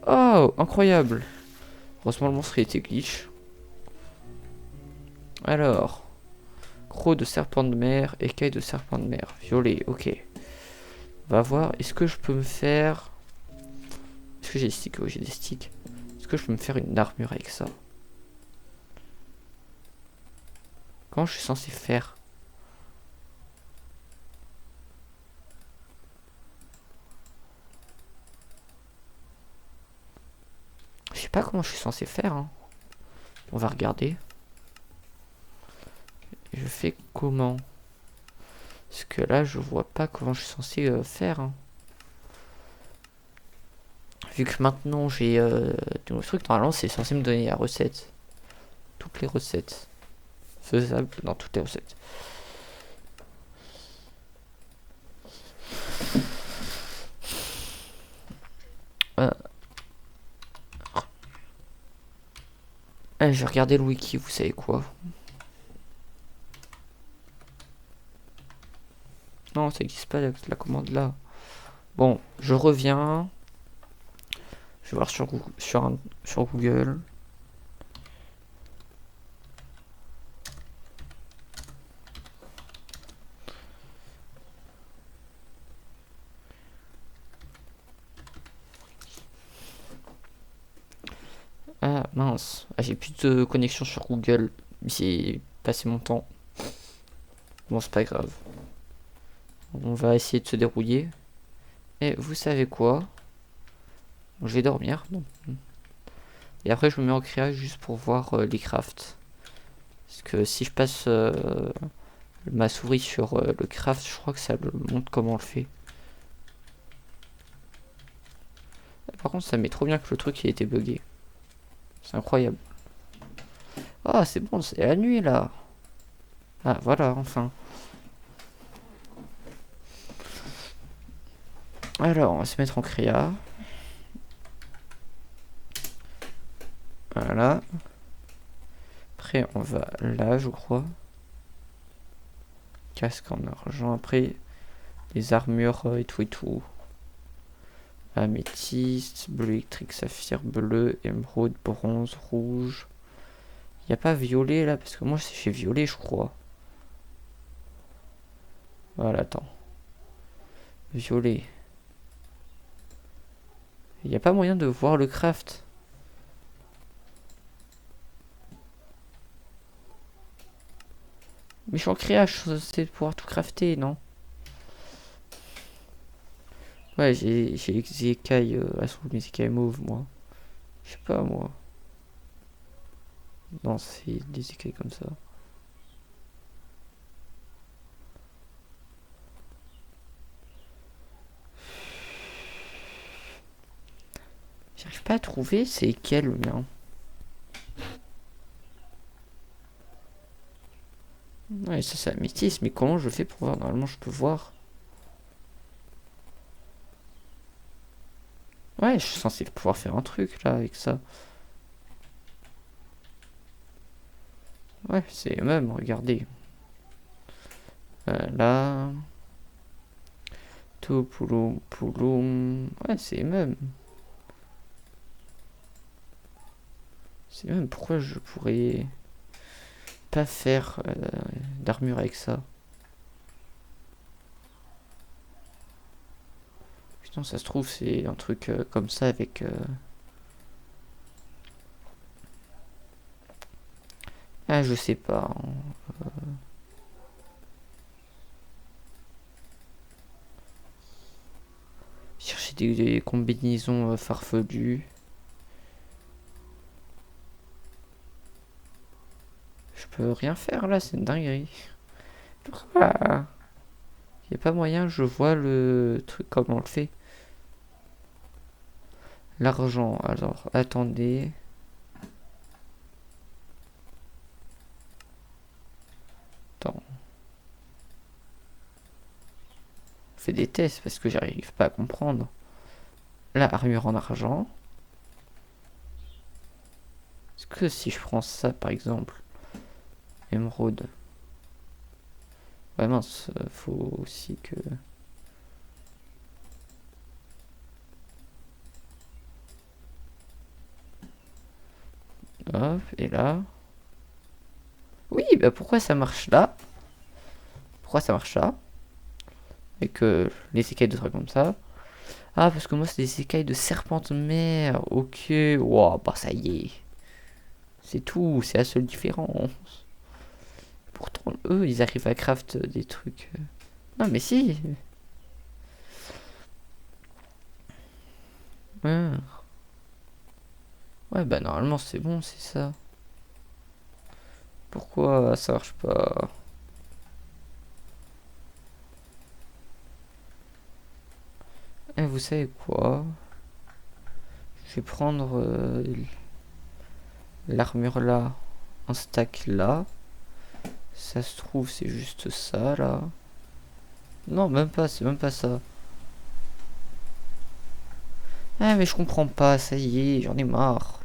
Oh, incroyable. Heureusement le monstre était glitch. Alors, croc de serpent de mer, écaille de serpent de mer, violet, ok. On va voir, est-ce que je peux me faire... Est-ce que j'ai des sticks? Oui, j'ai des sticks. Est-ce que je peux me faire une armure avec ça? Comment je suis censé faire? Je sais pas comment je suis censé faire, hein. On va regarder. Je fais comment? Parce que là, je vois pas comment je suis censé faire, hein. Vu que maintenant j'ai de nouveaux trucs, normalement c'est censé me donner la recette. Toutes les recettes. Faisables dans toutes les recettes. Je vais regarder le wiki, vous savez quoi? Non, ça n'existe pas la commande là. Bon, je reviens. Je vais voir sur Google. Ah mince, ah, j'ai plus de connexion sur Google. J'ai passé mon temps. Bon, c'est pas grave. On va essayer de se dérouiller. Et vous savez quoi? Je vais dormir. Non. Et après, je me mets en créa juste pour voir les crafts. Parce que si je passe ma souris sur le craft, je crois que ça me montre comment on le fait. Par contre, ça met trop bien que le truc il a été bugué. C'est incroyable. Ah, c'est bon, c'est la nuit là. Ah, voilà, enfin. Alors, on va se mettre en créa. Voilà. Après, on va là, je crois. Casque en argent. Après, les armures et tout et tout. Améthyste, bleu électrique, saphir, bleu, émeraude, bronze, rouge. Y a pas violet là? Parce que moi, c'est chez violet, je crois. Voilà, attends. Violet. Il n'y a pas moyen de voir le craft. Mais je suis en créage, c'est de pouvoir tout crafter, non? Ouais, j'ai les écailles, elles sont mes écailles mauves, moi. Je sais pas, moi. Non, c'est des écailles comme ça. J'arrive pas à trouver, c'est quel le mien? Ouais, ça c'est améthyste, mais comment je fais pour voir? Normalement, je peux voir. Ouais, je suis censé pouvoir faire un truc là avec ça. Ouais, c'est même, regardez. Là. Tout pouloum, pouloum. Ouais, c'est même. C'est même pourquoi je pourrais pas faire d'armure avec ça. Putain, ça se trouve, c'est un truc comme ça avec. Ah, je sais pas, hein. Chercher des combinaisons farfelues. Je peux rien faire là, c'est une dinguerie. Ah. Y a pas moyen, je vois le truc comment on le fait. L'argent, alors, attendez. Attends. On fait des tests parce que j'arrive pas à comprendre. La armure en argent. Est-ce que si je prends ça par exemple, émeraude. Ouais mince, faut aussi que... Hop, et là. Oui, bah pourquoi ça marche là? Pourquoi ça marche là? Et que les écailles de trucs comme ça. Ah, parce que moi c'est des écailles de serpent de mer. Ok, wow, bah ça y est. C'est tout, c'est la seule différence. Pourtant, eux, ils arrivent à craft des trucs. Non, mais si. Ouais, ouais bah normalement c'est bon, c'est ça. Pourquoi ça marche pas? Eh, vous savez quoi? Je vais prendre l'armure là, un stack là. Ça se trouve, c'est juste ça là. Non, même pas, c'est même pas ça. Ah, mais je comprends pas, ça y est, j'en ai marre.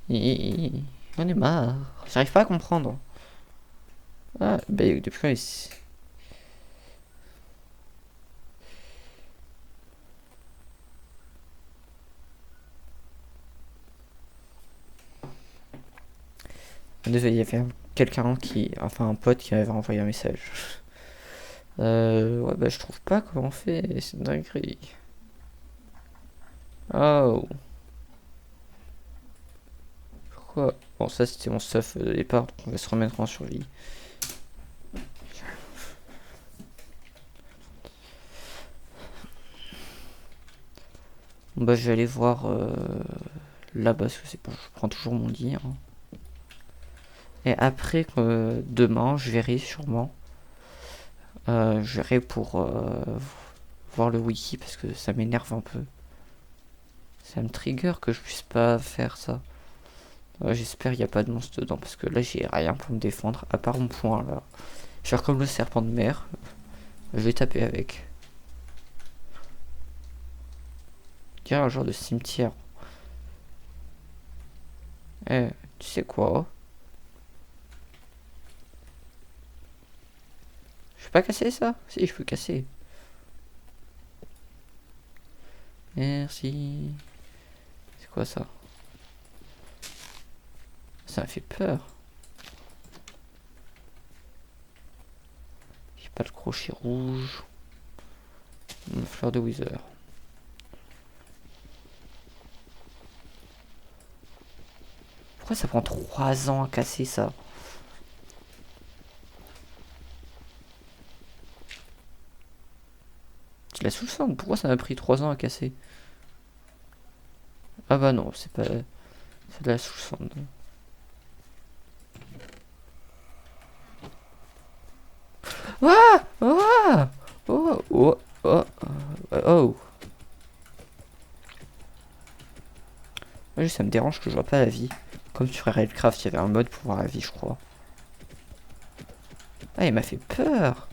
J'en ai marre. J'arrive pas à comprendre. Ah, bah depuis quand ici. Désolé, il y avait quelqu'un qui. Enfin, un pote qui m'avait envoyé un message. Ouais, bah je trouve pas comment on fait, c'est une dinguerie. Oh, pourquoi? Bon, ça c'était mon stuff de départ, donc on va se remettre en survie. Bon, bah je vais aller voir là-bas, parce que c'est bon, je prends toujours mon lit. Hein. Et après, demain, je verrai sûrement. Je verrai pour voir le wiki, parce que ça m'énerve un peu. Ça me trigger que je puisse pas faire ça. J'espère qu'il n'y a pas de monstre dedans, parce que là j'ai rien pour me défendre, à part mon poing là. Genre comme le serpent de mer, je vais taper avec. Tiens, un genre de cimetière. Eh, tu sais quoi? Je peux pas casser ça? Si, je peux casser. Merci. C'est quoi ça? Ça m'a fait peur. J'ai pas le crochet rouge. Une fleur de wither. Pourquoi ça prend 3 ans à casser ça? Tu l'as sous le sang? Pourquoi ça m'a pris 3 ans à casser? Ah bah non, c'est pas... C'est de la sous le sang. Ah! Ah! Oh! Oh! Oh! Oh! Moi, ça me dérange que je vois pas la vie. Comme sur Railcraft, il y avait un mode pour voir la vie, je crois. Ah, il m'a fait peur!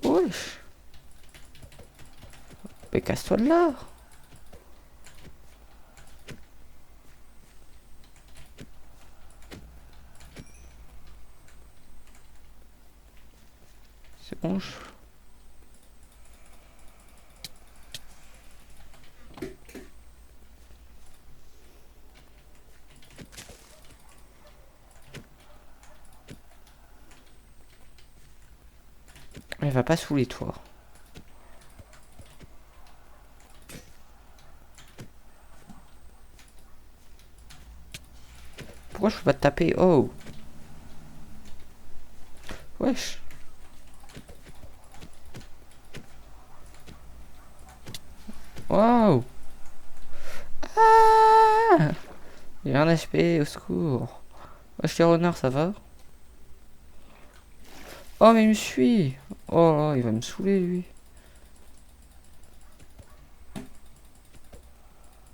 Wesh! Mais casse-toi de là! C'est bon, je... Elle va pas saouler, toi. Pourquoi je peux pas te taper? Oh! Wesh! Wow! Ah! J'ai un HP, au secours. Wesh les renards, ça va? Oh mais il me suit. Oh il va me saouler lui.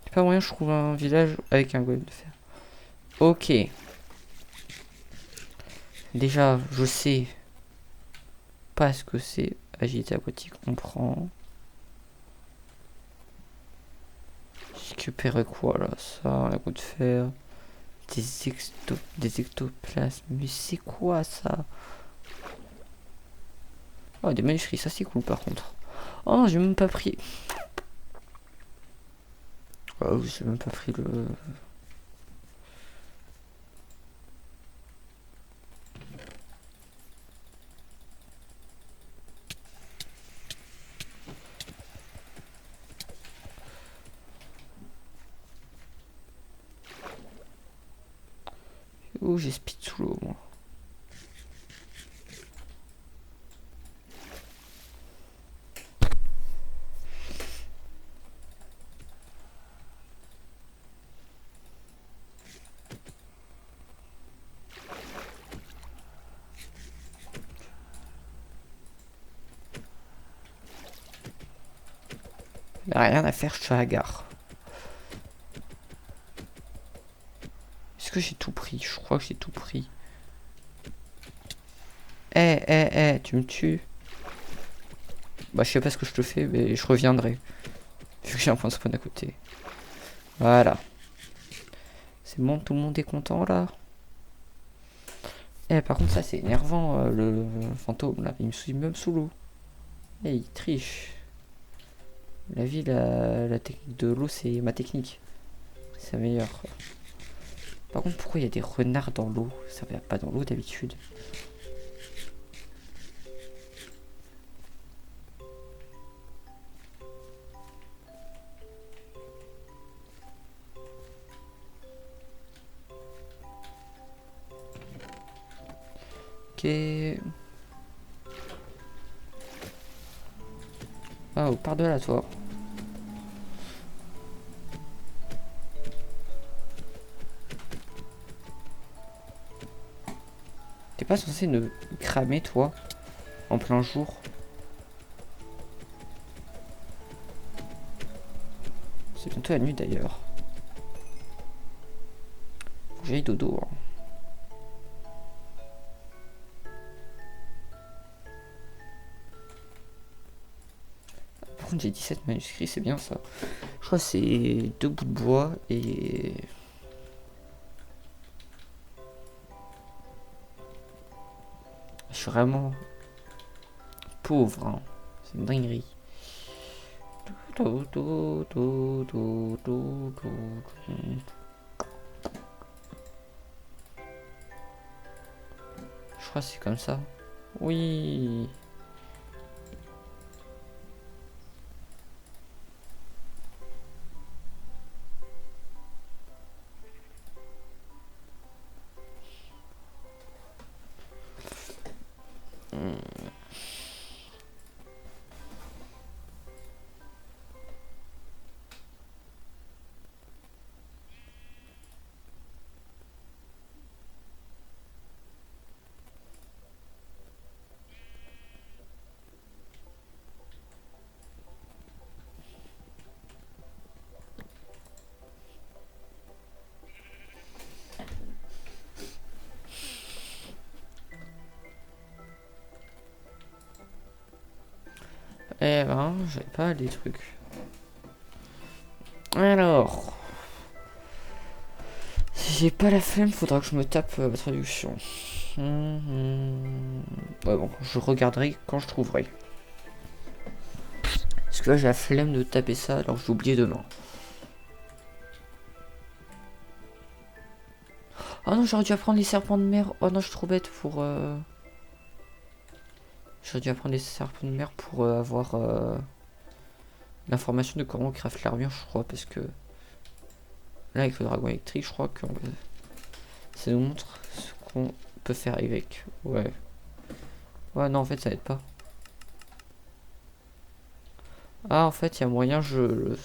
C'est pas moyen je trouve un village avec un golem de fer. Ok. Déjà je sais pas ce que c'est. Agilité aquatique on prend. J'ai récupéré quoi là? Ça, un coup de fer. Des ectoplasmes. Mais c'est quoi ça? Oh des manuscrits, ça c'est cool par contre. Oh non j'ai même pas pris. Oh j'ai même pas pris le... Oh j'ai speed sous l'eau moi. Y'a rien à faire, je suis à la gare. Est-ce que j'ai tout pris? Je crois que j'ai tout pris. Tu me tues. Bah je sais pas ce que je te fais, mais je reviendrai. Vu que j'ai un point de spawn à côté. Voilà. C'est bon, tout le monde est content là. Par contre ça c'est énervant, le fantôme là, il me suit même sous l'eau. Il triche. La vie, la technique de l'eau, c'est ma technique. C'est la meilleure. Par contre, pourquoi il y a des renards dans l'eau? Ça va pas dans l'eau d'habitude. Ok. Oh, par de là, toi. T'es pas censé ne cramer, toi, en plein jour? C'est bientôt la nuit d'ailleurs. Faut que j'aille dodo. Hein. Par contre, j'ai 17 manuscrits, c'est bien ça. Je crois que c'est 2 bouts de bois et... Je suis vraiment pauvre, hein. C'est une dinguerie. Je crois que c'est comme ça. Oui. Eh ben, j'avais pas des trucs. Alors, si j'ai pas la flemme, faudra que je me tape la traduction. Ouais, bon, je regarderai quand je trouverai. Parce que là, j'ai la flemme de taper ça alors que j'ai oublié demain. Oh non, j'aurais dû apprendre les serpents de mer. Oh non, je suis trop bête pour... J'aurais dû apprendre les serpents de mer pour avoir l'information de comment on craft l'armure, je crois, parce que... Là, avec le dragon électrique, je crois que ça nous montre ce qu'on peut faire avec. Ouais. Ouais, non, en fait, ça aide pas. Ah, en fait, il y a moyen, je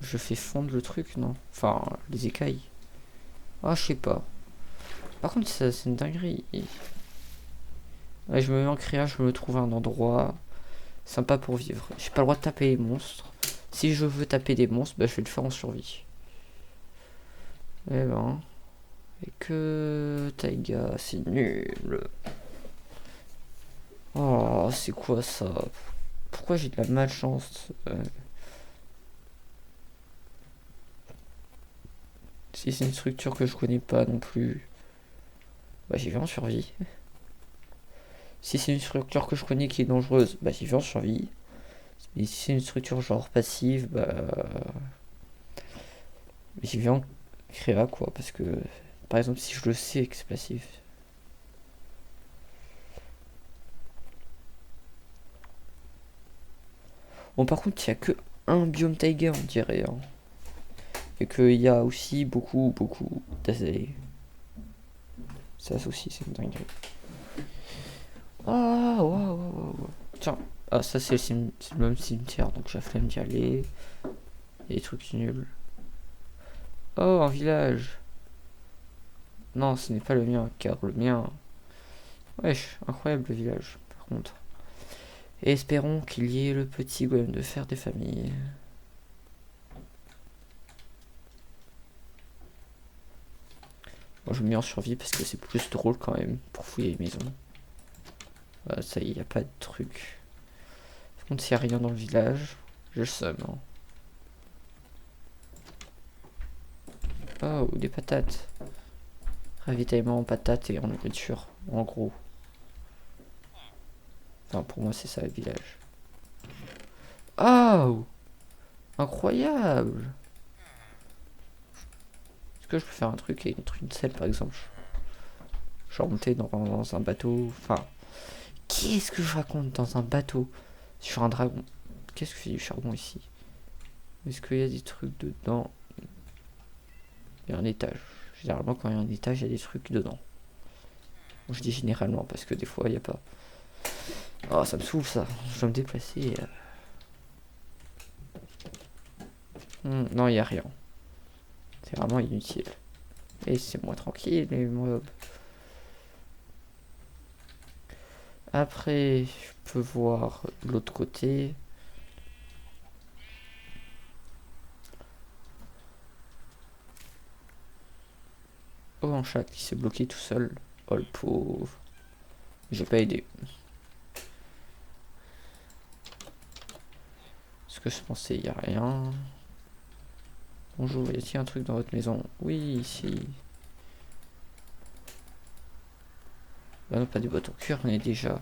je fais fondre le truc, non? Enfin, les écailles. Ah, je sais pas. Par contre, ça, c'est une dinguerie. Ouais, je me mets en créa, je me trouve un endroit sympa pour vivre. J'ai pas le droit de taper les monstres. Si je veux taper des monstres, bah, je vais le faire en survie. Eh ben. Et que Taiga, c'est nul. Oh, c'est quoi ça? Pourquoi j'ai de la malchance? Si c'est une structure que je connais pas non plus, bah j'y vais en survie. Si c'est une structure que je connais qui est dangereuse, bah j'y vais en survie. Et si c'est une structure genre passive, bah j'y vais en créa quoi, parce que par exemple si je le sais que c'est passif. Bon par contre il y a que un biome taiga on dirait, hein. Et qu'il y a aussi beaucoup d'azalées. Ça aussi c'est une dinguerie. Ah waouh. Tiens, ah ça c'est le même cimetière donc j'ai la flemme d'y aller. Il y a des trucs nuls. Oh, un village. Non, ce n'est pas le mien, car le mien... Wesh, incroyable le village, par contre. Et espérons qu'il y ait le petit golem de fer des familles. Bon, je me mets en survie parce que c'est plus drôle quand même pour fouiller les maisons. Voilà, ça y est, y a pas de truc. Par contre, s'il n'y a rien dans le village, je le somme. Hein. Oh, des patates. Ravitaillement en patates et en nourriture, en gros. Enfin, pour moi, c'est ça le village. Oh! Incroyable! Est-ce que je peux faire un truc avec une selle, par exemple? Genre monter dans un bateau. Enfin, qu'est-ce que je raconte dans un bateau sur un dragon? Qu'est-ce que fait du charbon ici? Est-ce qu'il y a des trucs dedans? Il y a un étage. Généralement, quand il y a un étage, il y a des trucs dedans. Bon, je dis généralement parce que des fois, il n'y a pas. Oh, ça me saoule ça. Je dois me déplacer. Non, il n'y a rien. C'est vraiment inutile. Et c'est moins tranquille, les mobs. Après, je peux voir l'autre côté. Oh, un chat qui s'est bloqué tout seul. Oh, le pauvre. J'ai pas aidé. Ce que je pensais, il n'y a rien. Bonjour, y a-t-il un truc dans votre maison? Oui, ici. Bah non, pas des boîtes en cuir, on est déjà.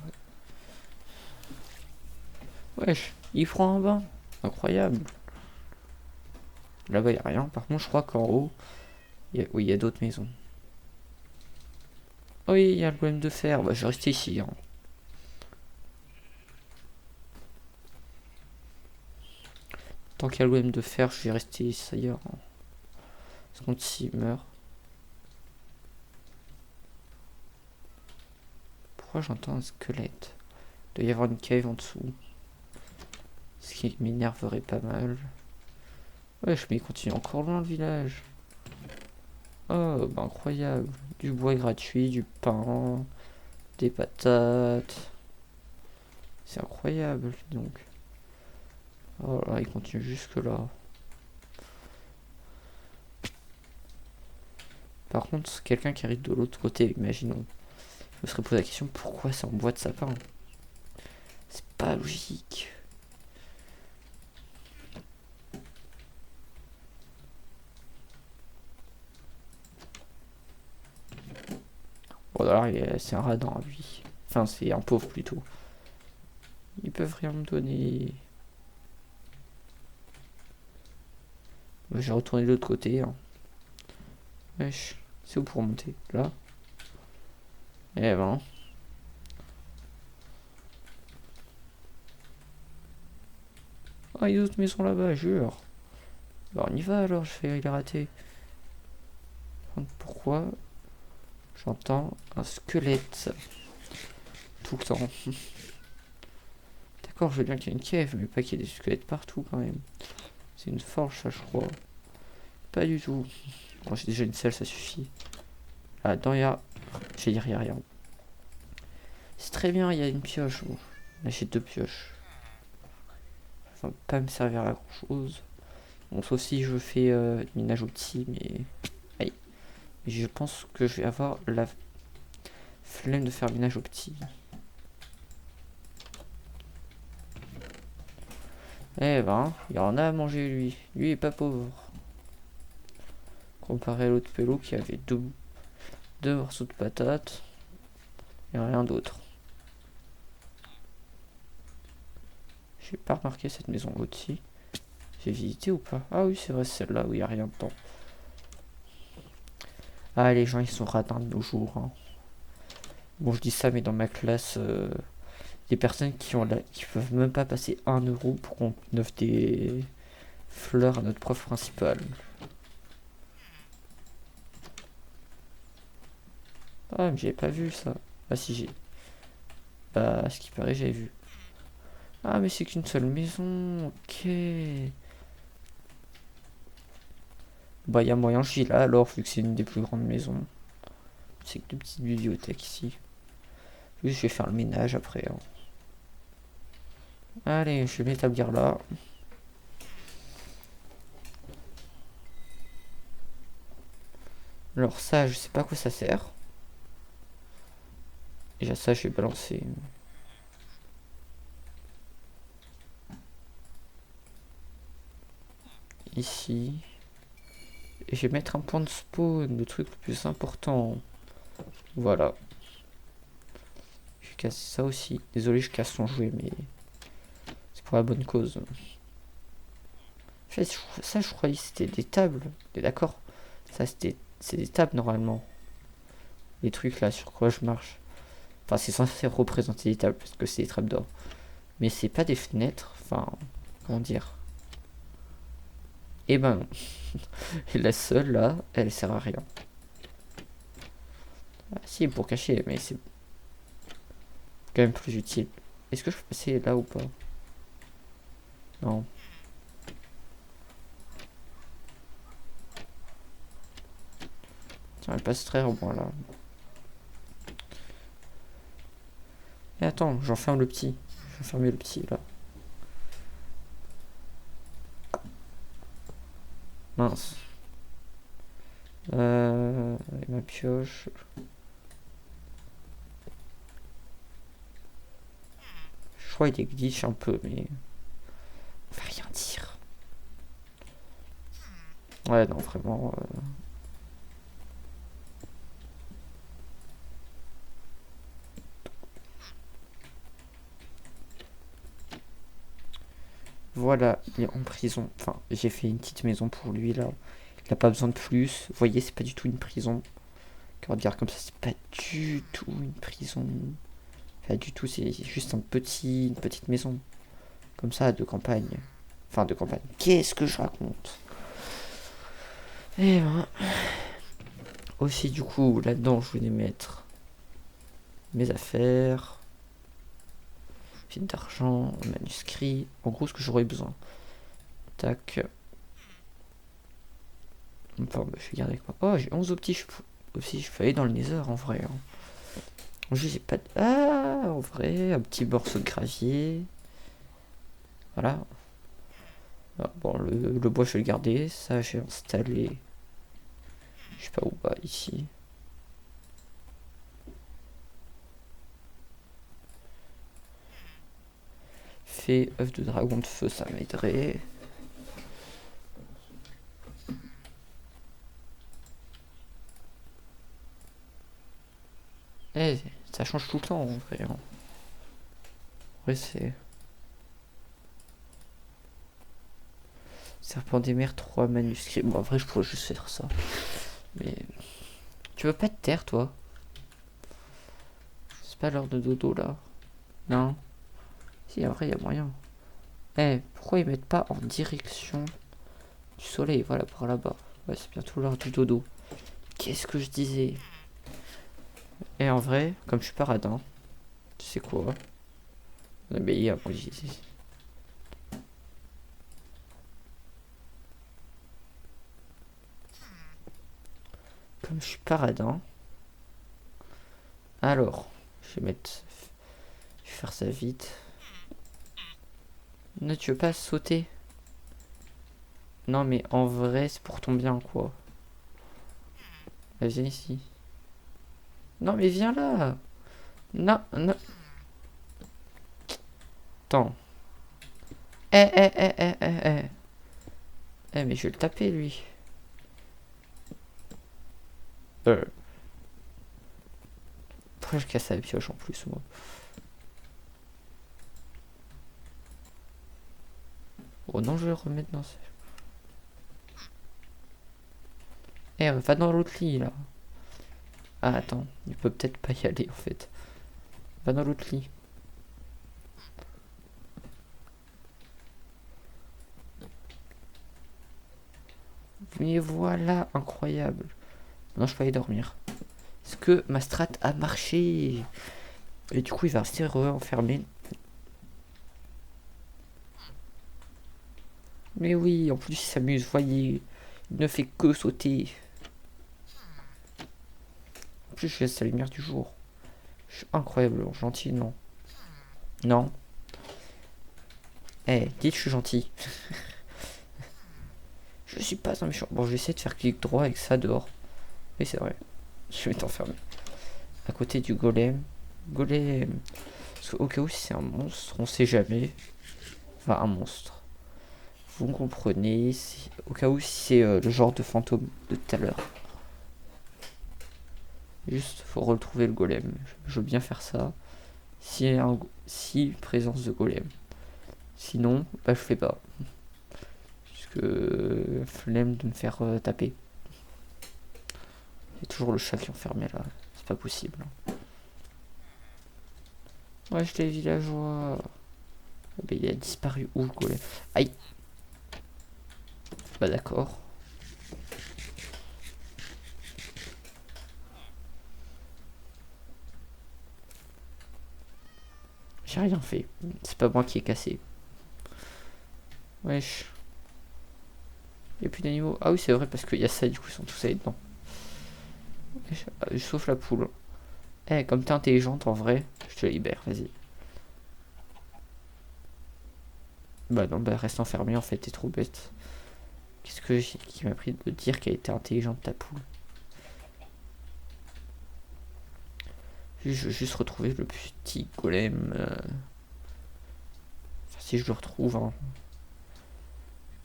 Wesh, il prend un bain. Incroyable. Là-bas, il n'y a rien. Par contre, je crois qu'en haut, oui, il y a d'autres maisons. Oui, il y a le golem de fer. Bah, je vais rester ici. Hein. Tant qu'il y a le golem de fer, je vais rester ici ailleurs. Hein. Parce qu'on s'il meurt. Pourquoi j'entends un squelette? Il doit y avoir une cave en dessous. Ce qui m'énerverait pas mal. Wesh, mais il continue encore loin le village. Oh, bah incroyable. Du bois gratuit, du pain, des patates. C'est incroyable, donc. Oh là, il continue jusque là. Par contre, quelqu'un qui arrive de l'autre côté, imaginons. Je me serais posé la question, pourquoi c'est en bois de sapin? C'est pas logique. Bon, alors, c'est un radin, lui. Enfin, c'est un pauvre, plutôt. Ils peuvent rien me donner. Bah, j'ai retourné de l'autre côté. Hein. Wesh, c'est où pour monter? Là? Eh ben. Ah, il y a d'autres maisons là-bas, jure. Bah, on y va alors, je vais les rater. Pourquoi j'entends un squelette tout le temps? D'accord, je veux bien qu'il y ait une cave, mais pas qu'il y ait des squelettes partout quand même. C'est une forge, ça, je crois. Pas du tout. Bon, j'ai déjà une selle, ça suffit. Là-dedans, il y a... J'ai dit, il y a rien. C'est très bien, il y a une pioche. Bon. Là, j'ai 2 pioches. Ça va pas me servir à grand-chose. Bon, sauf si je fais minage au petit, mais... Aïe. Je pense que je vais avoir la flemme de faire minage au petit. Eh ben, il en a à manger, lui. Lui est pas pauvre. Comparé à l'autre pélo qui avait deux morceaux de patates et rien d'autre. J'ai pas remarqué cette maison au-dessus. J'ai visité ou pas? Ah oui, c'est vrai, celle-là où il n'y a rien dedans. Ah, les gens, ils sont radins de nos jours. Hein. Bon, je dis ça, mais dans ma classe, des personnes qui peuvent même pas passer 1 € pour qu'on offre des fleurs à notre prof principal. Ah, mais j'avais pas vu ça. Ah, si j'ai. Bah, à ce qui paraît, j'avais vu. Ah, mais c'est qu'une seule maison. Ok. Bah, il y a moyen, je suis là alors, vu que c'est une des plus grandes maisons. C'est que de petites bibliothèques ici. Juste, je vais faire le ménage après. Hein. Allez, je vais m'établir là. Alors ça, je sais pas à quoi ça sert. Déjà ça, je vais balancer. Ici. Et je vais mettre un point de spawn, le truc le plus important. Voilà. Je vais casser ça aussi. Désolé, je casse son jouet, mais c'est pour la bonne cause. En fait, ça, je croyais que c'était des tables. D'accord. Ça, c'est des tables normalement. Les trucs là sur quoi je marche. Enfin, c'est censé représenter des tables parce que c'est des trappes d'or. Mais c'est pas des fenêtres. Enfin, comment dire. Et ben non. Et la seule là, elle sert à rien. Ah, si, pour cacher, mais c'est quand même plus utile. Est-ce que je peux passer là ou pas? Non. Tiens, elle passe très au moins là. Et attends, j'enferme le petit. Je vais enfermer le petit là. Mince. Et ma pioche. Je crois qu'il est glitch un peu, mais on va rien dire. Ouais, non, vraiment. Voilà, il est en prison. Enfin, j'ai fait une petite maison pour lui là. Il n'a pas besoin de plus. Vous voyez, c'est pas du tout une prison. Car dire comme ça, c'est pas du tout une prison. Pas du tout, c'est juste une petite maison. Comme ça, de campagne. Enfin, de campagne. Qu'est-ce que je raconte? Et ben. Aussi, du coup, là-dedans, je voulais mettre mes affaires. Fil d'argent, manuscrit. En gros, ce que j'aurais besoin. Tac. Enfin, bah, je vais garder quoi. Oh, j'ai 11 optis. Aussi, je peux aller dans le nether en vrai. Hein. Je sais pas. Ah, en vrai, un petit morceau de gravier. Voilà. Ah, bon, le bois, je vais le garder. Ça, j'ai installé. Je sais pas où, bah, ici. Fait œuf de dragon de feu, ça m'aiderait. Eh, ça change tout le temps en vrai. Hein. En vrai, c'est. Serpent des mers, 3 manuscrits. Bon, en vrai, je pourrais juste faire ça. Mais. Tu veux pas te taire, toi? C'est pas l'heure de dodo là. Non. Si, en vrai, il y a moyen. Eh, pourquoi ils mettent pas en direction du soleil? Voilà, par là-bas. Ouais, c'est bientôt l'heure du dodo. Qu'est-ce que je disais? Et en vrai, comme je suis pas radin, tu sais quoi? Mais il y a. Comme je suis paradin. Alors, je vais mettre... Je vais faire ça vite. Non, tu veux pas sauter? Non, mais en vrai, c'est pour ton bien, quoi. Viens ici. Non, mais viens là. Non, non. Attends. Mais je vais le taper, lui. Pourquoi je casse la pioche en plus, moi? Oh non, je vais le remettre dans ce... va dans l'autre lit, là. Ah, attends. Il peut peut-être pas y aller, en fait. Va dans l'autre lit. Mais voilà, incroyable. Non, je peux aller dormir. Est-ce que ma strat a marché? Et du coup, il va rester enfermé. Mais oui, en plus, il s'amuse, voyez. Il ne fait que sauter. En plus, je laisse la lumière du jour. Je suis incroyablement gentil, non? Non. Dites, je suis gentil. Je suis pas un méchant. Bon, je vais essayer de faire clic droit avec ça dehors. Oui, c'est vrai. Je vais t'enfermer. À côté du golem. Golem. Parce qu'au cas où, si c'est un monstre, on sait jamais. Enfin, un monstre. Vous comprenez. Au cas où, si c'est le genre de fantôme de tout à l'heure. Juste, faut retrouver le golem. Je veux bien faire ça. Si présence de golem. Sinon, bah, je fais pas. Puisque flemme de me faire taper. Il y a toujours le chat qui est enfermé là. C'est pas possible. Ouais, je les villageois. Bah, il a disparu où le golem? Aïe. Bah d'accord. J'ai rien fait. C'est pas moi qui ai cassé. Wesh. Il n'y a plus d'animaux. Ah oui, c'est vrai, parce qu'il y a ça, du coup, ils sont tous allés dedans. Sauf la poule. Comme t'es intelligente, en vrai, je te libère, vas-y. Bah non, bah reste enfermé, en fait, t'es trop bête. Qu'est-ce que j'ai qui m'a pris de dire qu'elle était intelligente, ta poule? Je veux juste retrouver le petit golem. Enfin, si je le retrouve, hein.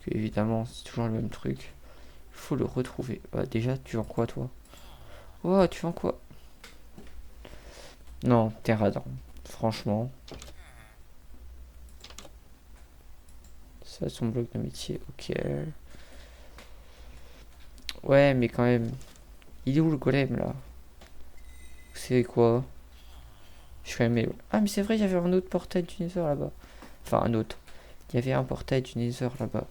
Évidemment, c'est toujours le même truc. Il faut le retrouver. Bah, déjà, tu vends quoi, toi? Oh, tu vends quoi? Non, t'es radin. Franchement. Ça, son bloc de métier, ok. Ouais, mais quand même. Il est où le golem, là? C'est quoi? Je suis aimé. Ah, mais c'est vrai, il y avait un autre portail du Nether là-bas. Enfin, un autre. Il y avait un portail du Nether là-bas.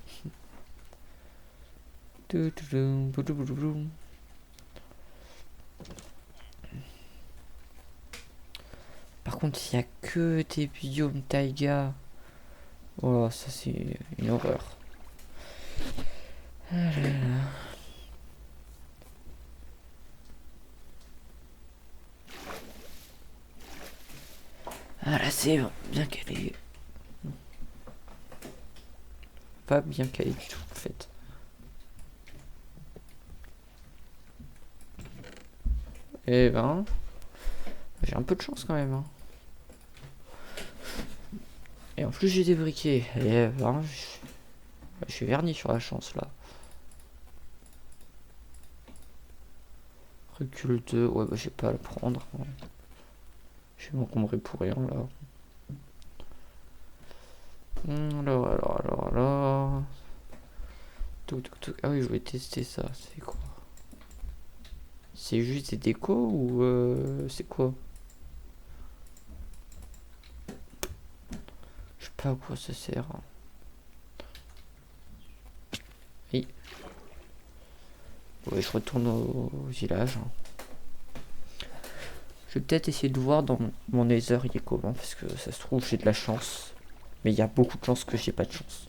Par contre, il n'y a que des biomes taïga. Oh, ça c'est une horreur. Ah là là. Ah là, c'est bien calé. Pas bien calé du tout, en fait. Eh ben, j'ai un peu de chance quand même. Hein. Et en plus, j'ai des briquets. Et ben, je suis verni sur la chance là. Recul 2, ouais, bah, je vais pas le prendre. Hein. Je vais m'encombrer pour rien là. Alors. Ah oui, je vais tester ça. C'est quoi? C'est juste des décos ou c'est quoi? Je sais pas à quoi ça sert. Oui. Ouais, je retourne au village. Je vais peut-être essayer de voir dans mon Nether il est comment, parce que ça se trouve j'ai de la chance. Mais il y a beaucoup de chances que j'ai pas de chance.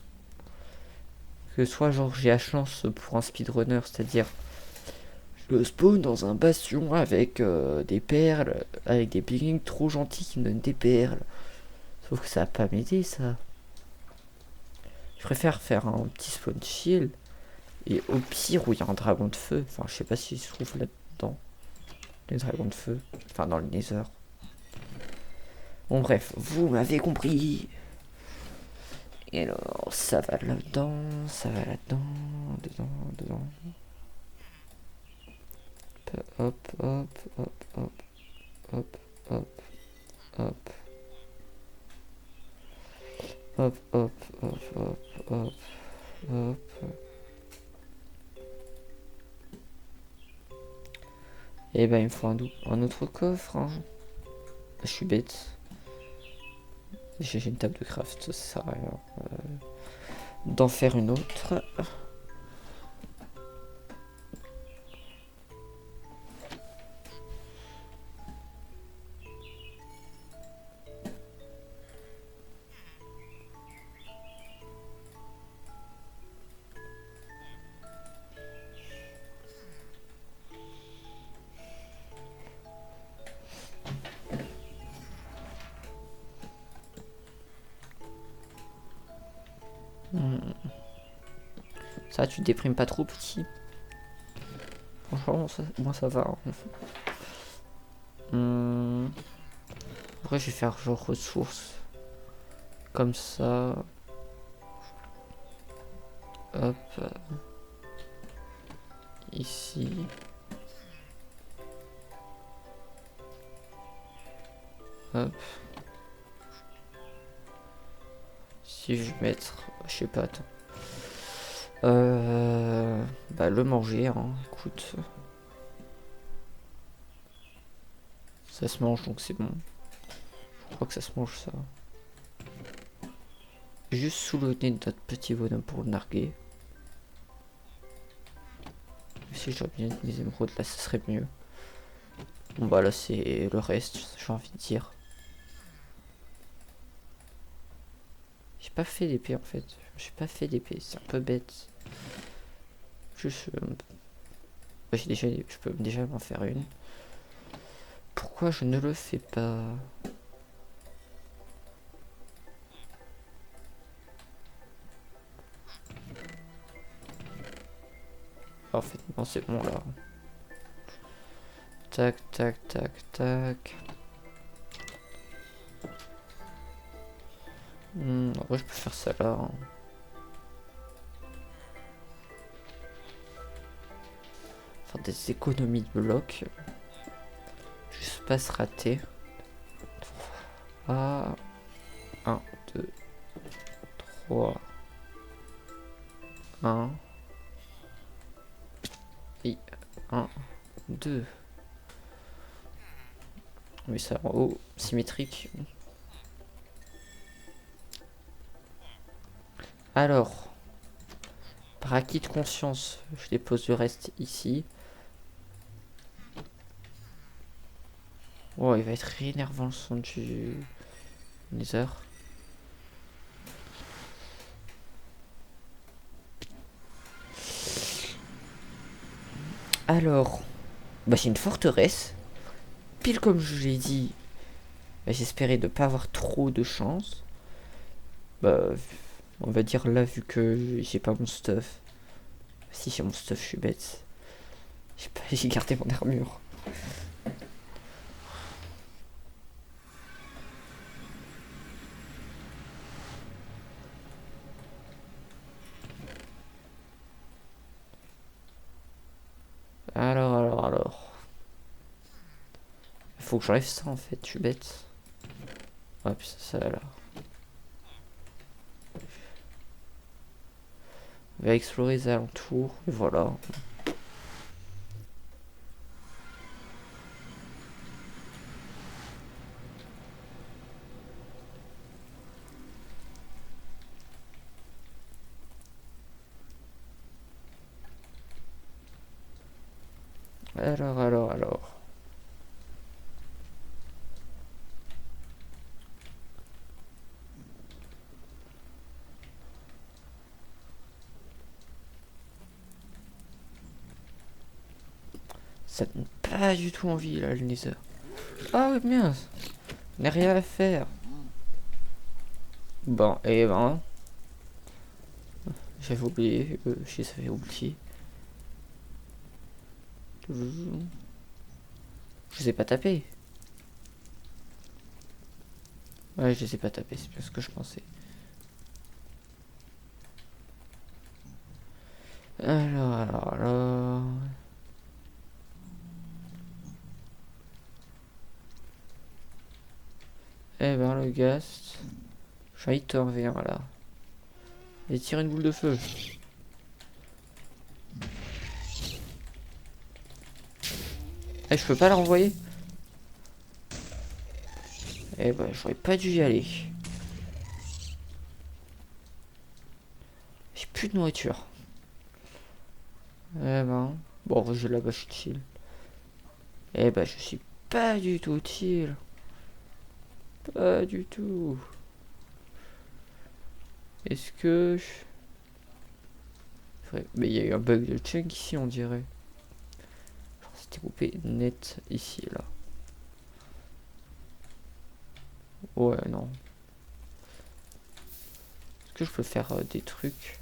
Que soit genre j'ai la chance pour un speedrunner, c'est-à-dire le spawn dans un bastion avec des perles, avec des piglins trop gentils qui me donnent des perles. Sauf que ça va pas m'aider ça. Je préfère faire un petit spawn chill. Et au pire où il y a un dragon de feu. Enfin je sais pas s'il se trouve là-dedans. Les dragons de feu. Enfin dans le nether. Bon bref, vous m'avez compris. Et alors ça va là-dedans, ça va là-dedans, dedans. Hop, hop, hop, hop, hop, hop, hop. Hop, hop, hop, hop, hop, hop. Et ben il me faut un autre coffre. Hein. Je suis bête. J'ai une table de craft, ça sert à rien. D'en faire une autre. Ça, tu te déprimes pas trop, petit. Franchement, moi ça va. Après, je vais faire genre ressources. Comme ça. Hop. Ici. Hop. Si je vais mettre. Je sais pas, attends. Bah, le manger, hein. Écoute. Ça se mange donc c'est bon. Je crois que ça se mange ça. Juste sous le nez de notre petit bonhomme pour le narguer. Si j'aurais bien mes émeraudes là, ça serait mieux. Bon bah là c'est le reste, j'ai envie de dire. J'ai pas fait d'épée en fait. J'ai pas fait d'épée, c'est un peu bête. Juste... j'ai déjà, je peux déjà m'en faire une. Pourquoi je ne le fais pas? En fait, non, c'est bon là. Tac, tac, tac, tac. En vrai, je peux faire ça là. Hein. Faire des économies de blocs. Juste pas se rater. Ah. 1, 2, 3. 1. Et 1, 2. Mais ça en haut, symétrique. Alors, par acquis de conscience, je dépose le reste ici. Oh, il va être énervant le son du Nether. Alors, bah c'est une forteresse. Pile comme je l'ai dit, bah, j'espérais ne pas avoir trop de chance. Bah, on va dire là, vu que j'ai pas mon stuff. Si j'ai mon stuff, je suis bête. J'ai gardé mon armure. Alors. Faut que j'enlève ça en fait, je suis bête. Ouais, puis ça là. On va explorer les alentours, et voilà. Alors. Ça donne pas du tout envie là, le Nether. Ah oui, mince. On n'a rien à faire. Bon, et ben. J'avais oublié. Je les avais oubliés. Je les ai pas tapés. Ouais, je les ai pas tapés, c'est bien ce que je pensais. Alors. Eh ben, le gast. J'ai te revient là. Et tire une boule de feu. Eh, je peux pas la renvoyer? Eh ben, j'aurais pas dû y aller. J'ai plus de nourriture. Eh ben. Bon, j'ai la bâche utile. Eh ben, je suis pas du tout utile. Pas du tout. Est-ce que... Mais il y a eu un bug de chunk ici, on dirait. C'était coupé net ici, là. Ouais, non. Est-ce que je peux faire des trucs?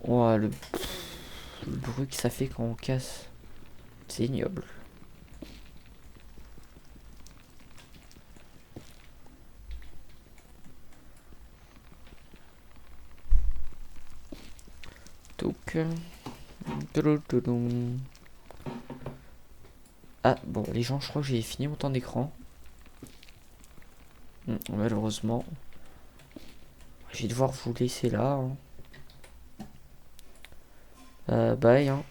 Ouais, le bruit que ça fait quand on casse. C'est ignoble. Donc... Ah, bon, les gens, je crois que j'ai fini mon temps d'écran. Malheureusement. Je vais devoir vous laisser là. Hein. Bye. Hein.